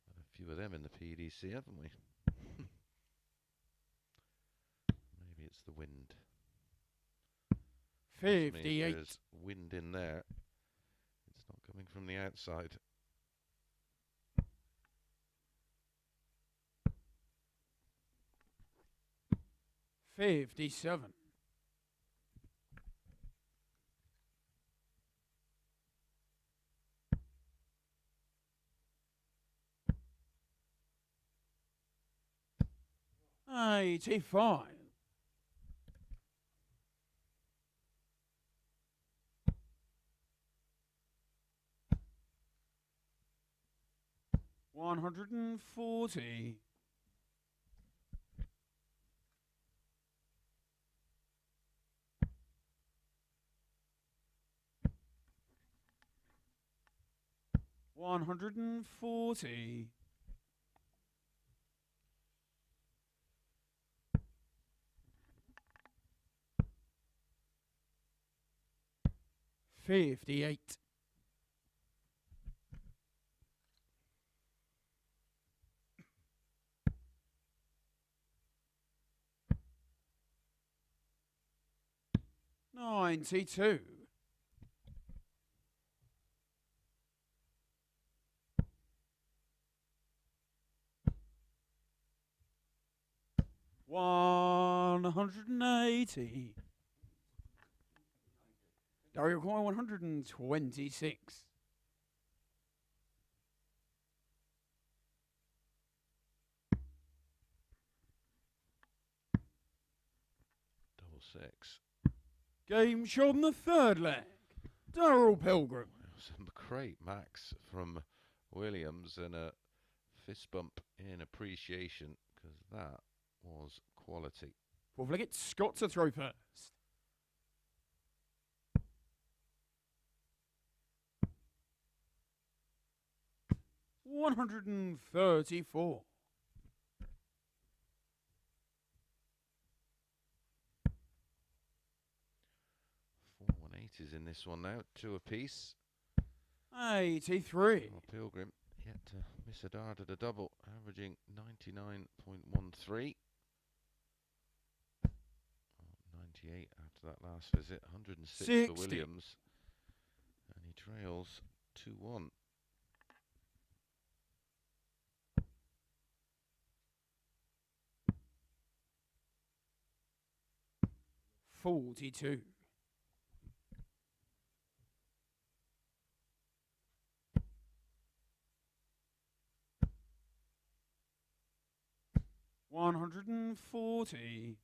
Had a few of them in the PDC, haven't we? Maybe it's the wind. Trust me, 58. there's wind in there. It's not coming from the outside. 57. 85. 140. 140. 58. 92. 180. Daryl Pilgrim 126. Double six. Game shot in the third leg. Daryl Pilgrim. Some great max from Williams and a fist bump in appreciation because that was quality. Fourth leg, it's Scott to throw first. $134. 4 180s in this one now, 2 apiece. 83. Pilgrim yet to miss a dart at a double, averaging 99.13. 98 after that last visit, 106 60. for Williams, and he trails 2-1. 42. 140.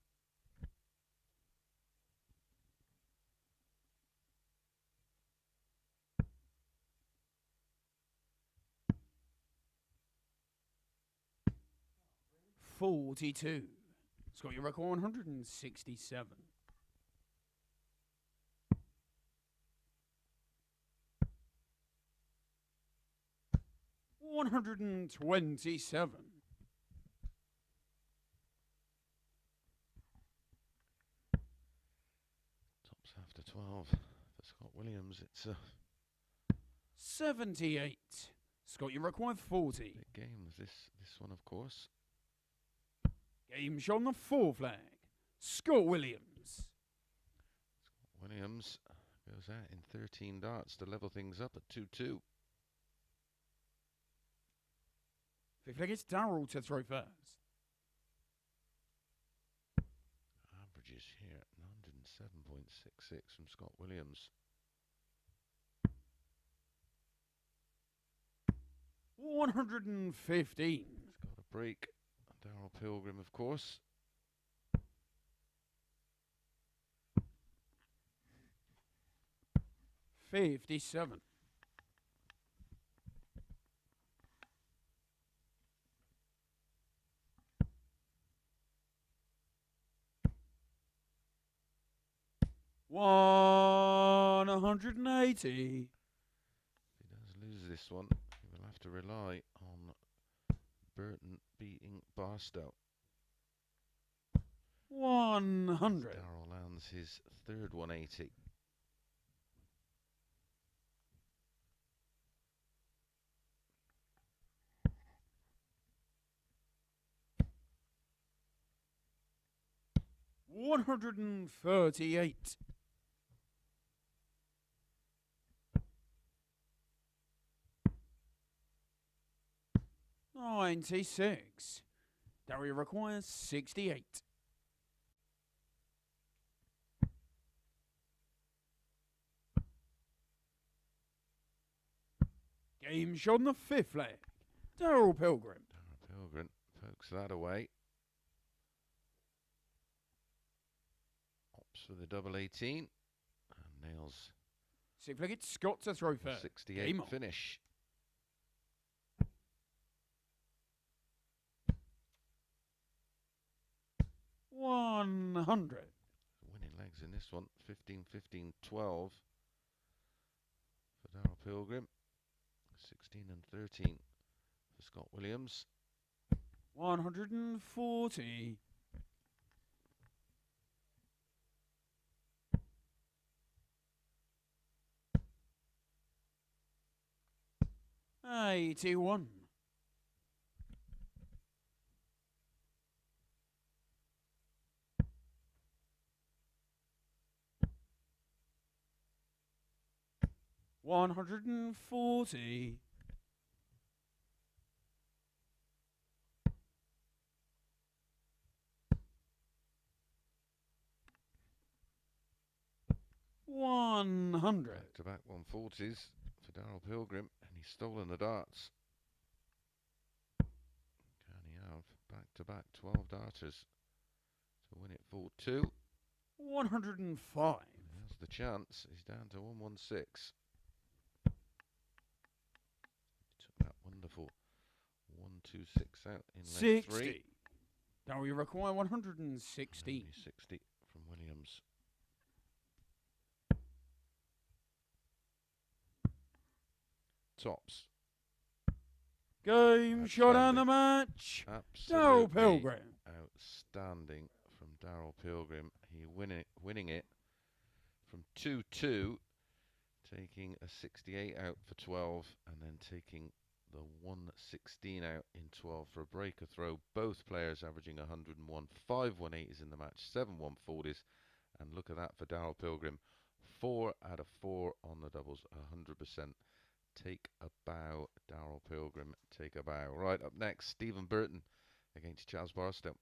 42. Scott, your record 167. 127. Tops after 12 for Scott Williams. It's a 78. Scott, you require 40. big game. This one, of course. Game shot on the fourth leg. Scott Williams. Scott Williams goes out in 13 darts to level things up at 2-2. Fifth leg, it's Daryl to throw first. Averages here 107.66 from Scott Williams. 115. He's got a break. Daryl Pilgrim, of course. 57. 180. If he does lose this one, he will have to rely on Burton beating Barstow. 100. Daryl lands his third 180. $138. 96. Darryl requires 68. Game shot on the 5th leg. Daryl Pilgrim. Daryl Pilgrim pokes that away. Opts for the double 18 and nails 6-legged Scott to throw first. 68 finish. $100. Winning legs in this one. 15, 15, 12 for Daryl Pilgrim. 16 and 13 for Scott Williams. 140. $81. $140. $100. Back-to-back 140s for Daryl Pilgrim, and he's stolen the darts. Can he have back-to-back 12 darters to win it 4-2? 105. There's the chance. He's down to 116. Took that wonderful 126 out in leg 60. 3. Now we require 160. Only 60 from Williams. Tops. Game shot on the match. Absolutely Daryl Pilgrim. Outstanding from Daryl Pilgrim. He winning it from 2-2, taking a 68 out for 12, and then taking the 116 out in 12 for a breaker throw. Both players averaging 101, 5 180s in the match, 7 140s, and look at that for Daryl Pilgrim. 4 out of 4 on the doubles, 100%. Take a bow, Daryl Pilgrim. Take a bow. Right, up next, Stephen Burton against Charles Barstow.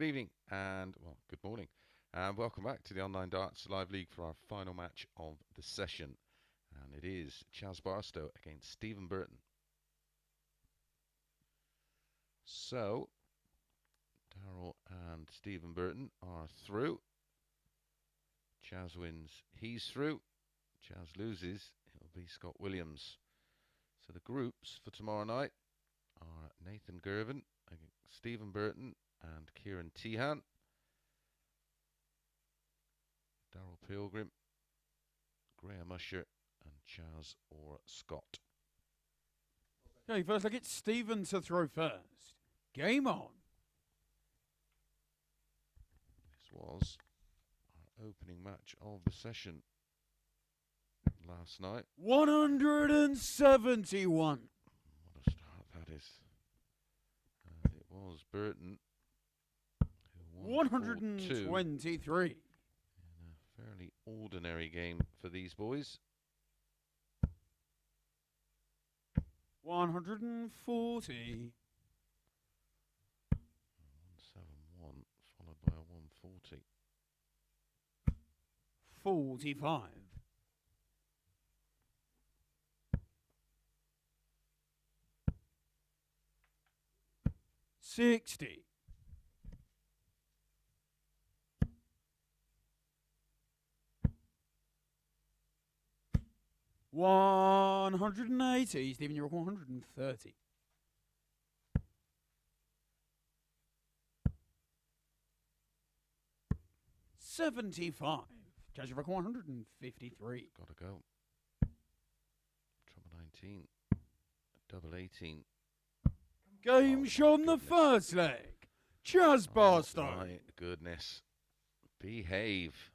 Good evening and, well, good morning. And welcome back to the Online Darts Live League for our final match of the session. And it is Chaz Barstow against Stephen Burton. So, Daryl and Stephen Burton are through. Chaz wins, he's through. Chaz loses, it'll be Scott Williams. So the groups for tomorrow night are Nathan Girvin, Stephen Burton and Kieran Tehan. Daryl Pilgrim, Graham Usher and Chaz or Scott. Okay, first look at Stephen to throw first. Game on. This was our opening match of the session last night. 171. What a start that is. It was Burton who won 123. in a fairly ordinary game for these boys. 140. 171 followed by a 140. 45. 60. 180. Stephen, you're 130. 75. Judge of 153. Gotta go. Trouble 19. Double 18. Game shot on the first leg. Chaz Barstow. Oh my goodness. Behave.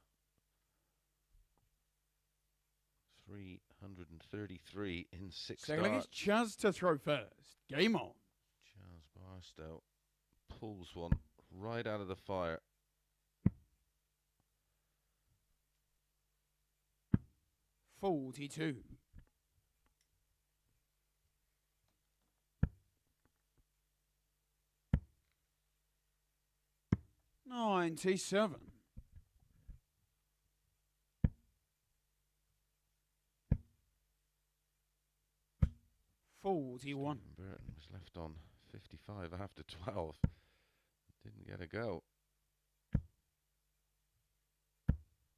333 in 6 Second leg is starts. Chaz to throw first. Game on. Chaz Barstow pulls one right out of the fire. 42. 97. 41. Stephen Burton was left on 55 after 12. Didn't get a go.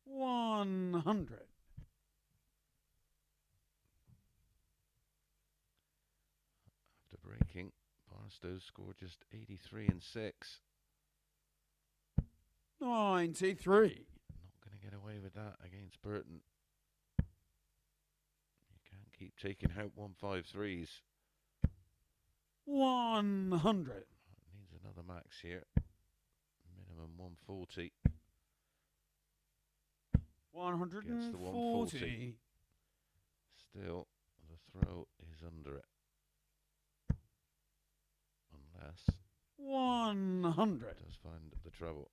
100. After breaking, Barstow scored just 83 in 6. 93. Not going to get away with that against Burton. You can't keep taking out 153s. 100. Needs another max here. Minimum 140. Gets the 140. 140. Still, the throw is under it. Unless 100. it does find the trouble.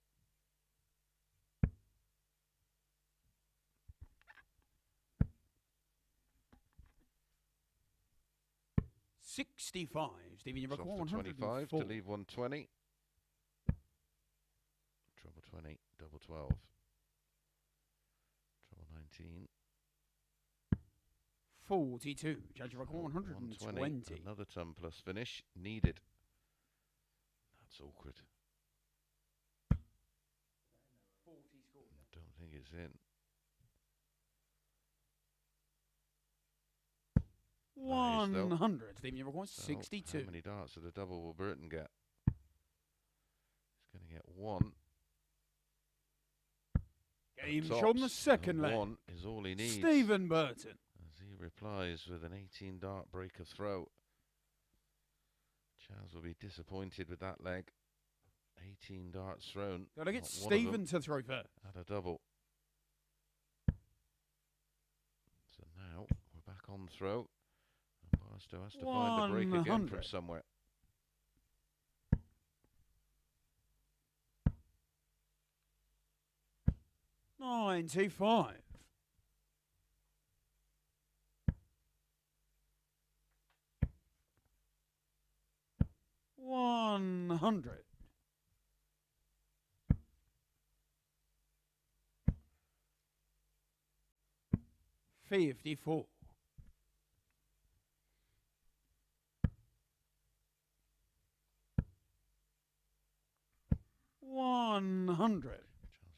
65. Stephen, you're It's off to 25 to leave 120. Trouble 20, double 12. Trouble 19. 42. Judge of 120. Another ton plus finish needed. That's awkward. Don't think it's in. 100. Stephen, you're requiring So 62. how many darts of the double will Burton get? He's going to get one. Game shot on the second leg. One is all he needs. Stephen Burton. As he replies with an 18 dart breaker throw. Chaz will be disappointed with that leg. 18 darts thrown. Gotta get Not one of them Stephen to throw first. at a double. So now we're back on throw. And Barstow has to find the break again from 100. somewhere. 95. 100. 54. 100. Charles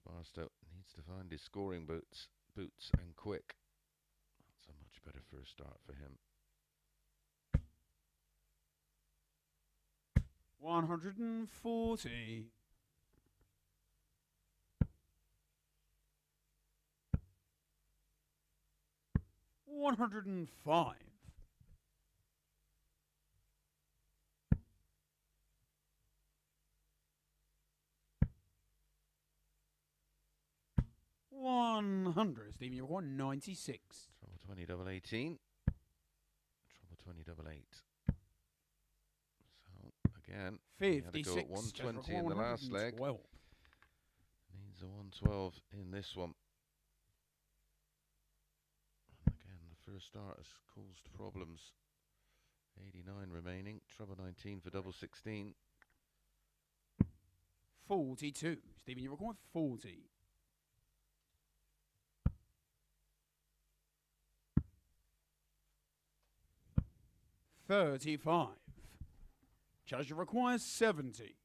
Barstow needs to find his scoring boots and quick. That's a much better first start for him. 140. 105. 100. Stephen, you're 196. Trouble 20 double 18. Trouble 20 double 8. So again, he had to 56. go at 120 in the last leg. Needs a 112 in this one. And again, the first start has caused problems. 89 remaining. Trouble 19 for double 16. 42. Stephen, you require 40. 35. Judge requires 70.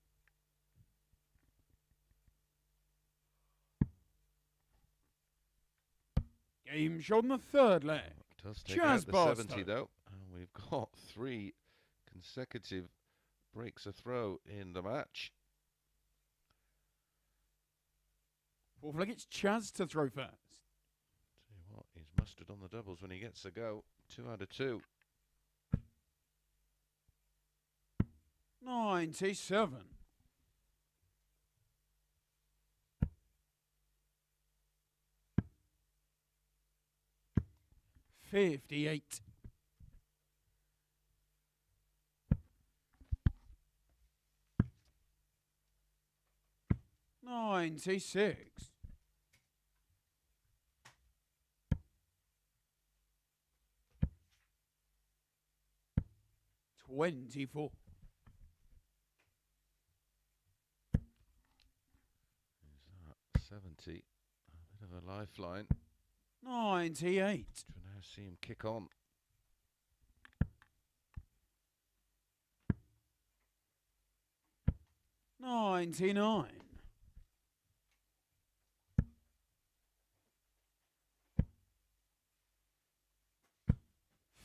Game shot on the third leg. It does take out the 70 though. And we've got 3 consecutive breaks a throw in the match. Fourth leg, it's Chaz to throw first. Tell you what, he's mustard on the doubles when he gets a go. 2 out of 2. 97. 58. 96. 24. Is that 70? A bit of a lifeline. 98. To now see him kick on. 99.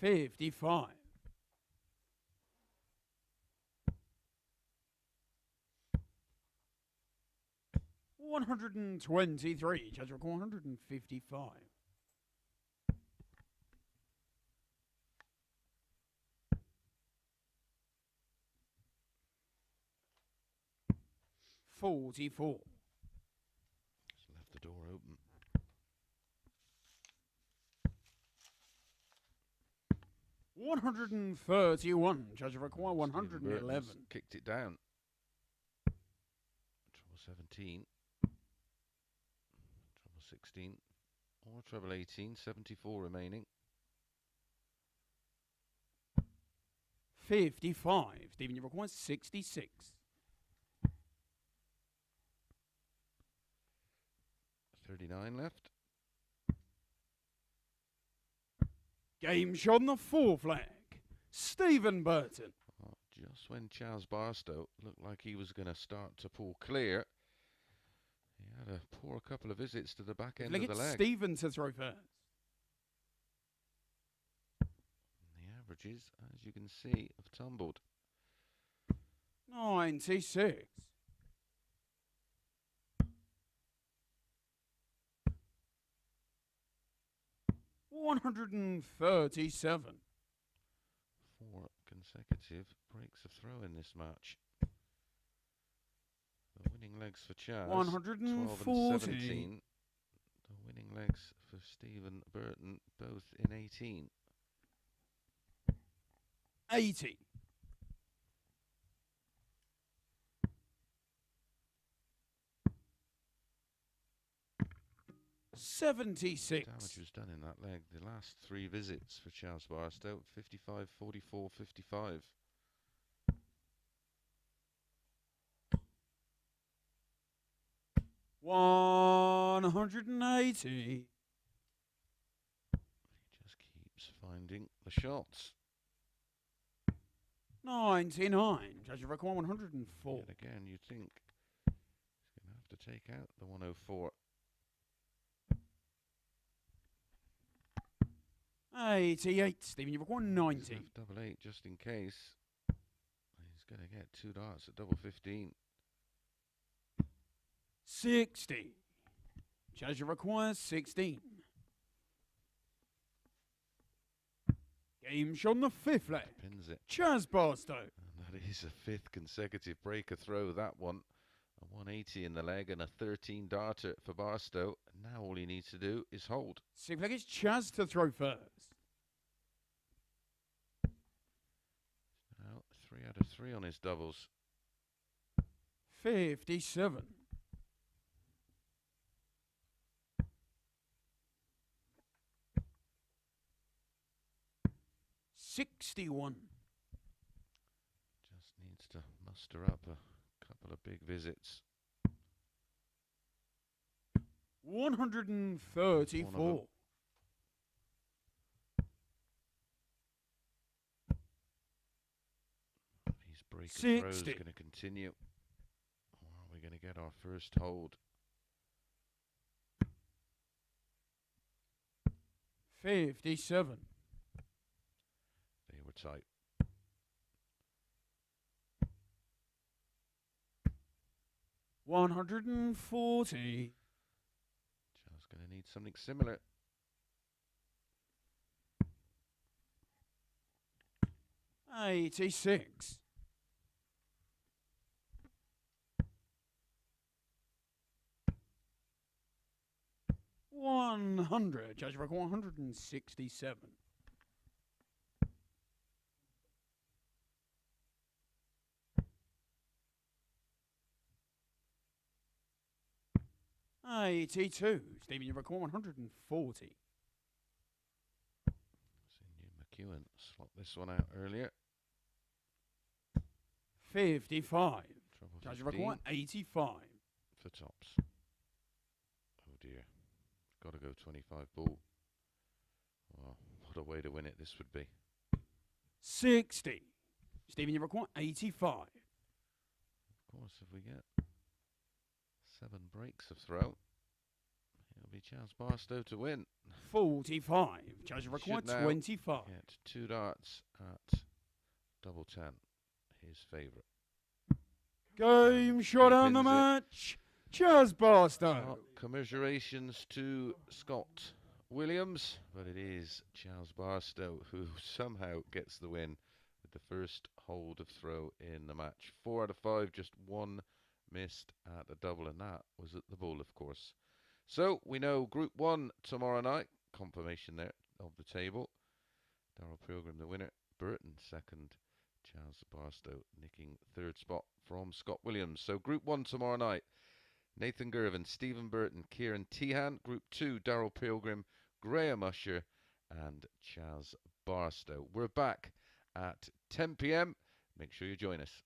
55. 123. Judge record 155. 44. Just left the door open. 131. Judge require 111. Kicked it down. Trouble 17. Trouble 16. Or trouble 18. 74 remaining. 55. Stephen, you require 66. 39 left. Game shot on the fourth leg. Stephen Burton. Oh, just when Charles Barstow looked like he was going to start to pull clear, he had a poor couple of visits to the back end of the leg. Stephen to throw first. The averages, as you can see, have tumbled. 96. 137. 4 consecutive breaks of throw in this match. The winning legs for Chaz, 140. 12 and 17. The winning legs for Stephen Burton, both in 18. 80. 76. Damage was done in that leg. The last 3 visits for Charles Barstow, 55, 44, 55. 180. Keeps finding the shots. 99. Judge require 104. Yet again, you think he's going to have to take out the 104. 88. Stephen, you require 90. Double 8 just in case. He's going to get 2 darts at double 15. 60. Judge requires 16. Game shot on the 5th leg. Pins it. Chaz Barstow. And that is a 5th consecutive breaker throw, that one. A 180 in the leg and a 13 darter for Barstow. Now all he needs to do is hold. 6th leg is Chaz to throw first. Now 3 out of 3 on his doubles. 57. 61. Just needs to muster up a couple of big visits. 134. His break 60. throw is going to continue. Or are we going to get our first hold? 57. They were tight. 140. Charles going to need something similar. 86. 100. Judge record 167. 82. Stephen, you record 140. Seen McEwan slot this one out earlier. 55. Trouble Judge 15 record 85. for tops. Oh dear. Got to go 25 ball. Well, what a way to win it this would be. 60. Stephen, you record 85. Of course, if we get 7 breaks of throw, it'll be Charles Barstow to win. 45. Judge record 25. Get 2 darts at double 10. His favourite. Game shot on the match. Chaz Barstow. Well, commiserations to Scott Williams, but it is Charles Barstow who somehow gets the win with the first hold of throw in the match. 4 out of 5, just 1 missed at a double, and that was at the bull, of course. So we know Group 1 tomorrow night. Confirmation there of the table. Daryl Pilgrim the winner. Burton second. Charles Barstow nicking 3rd spot from Scott Williams. So Group 1 tomorrow night. Nathan Girvin, Stephen Burton, Kieran Tehan. Group 2, Daryl Pilgrim, Graham Usher and Chaz Barstow. We're back at 10 p.m. Make sure you join us.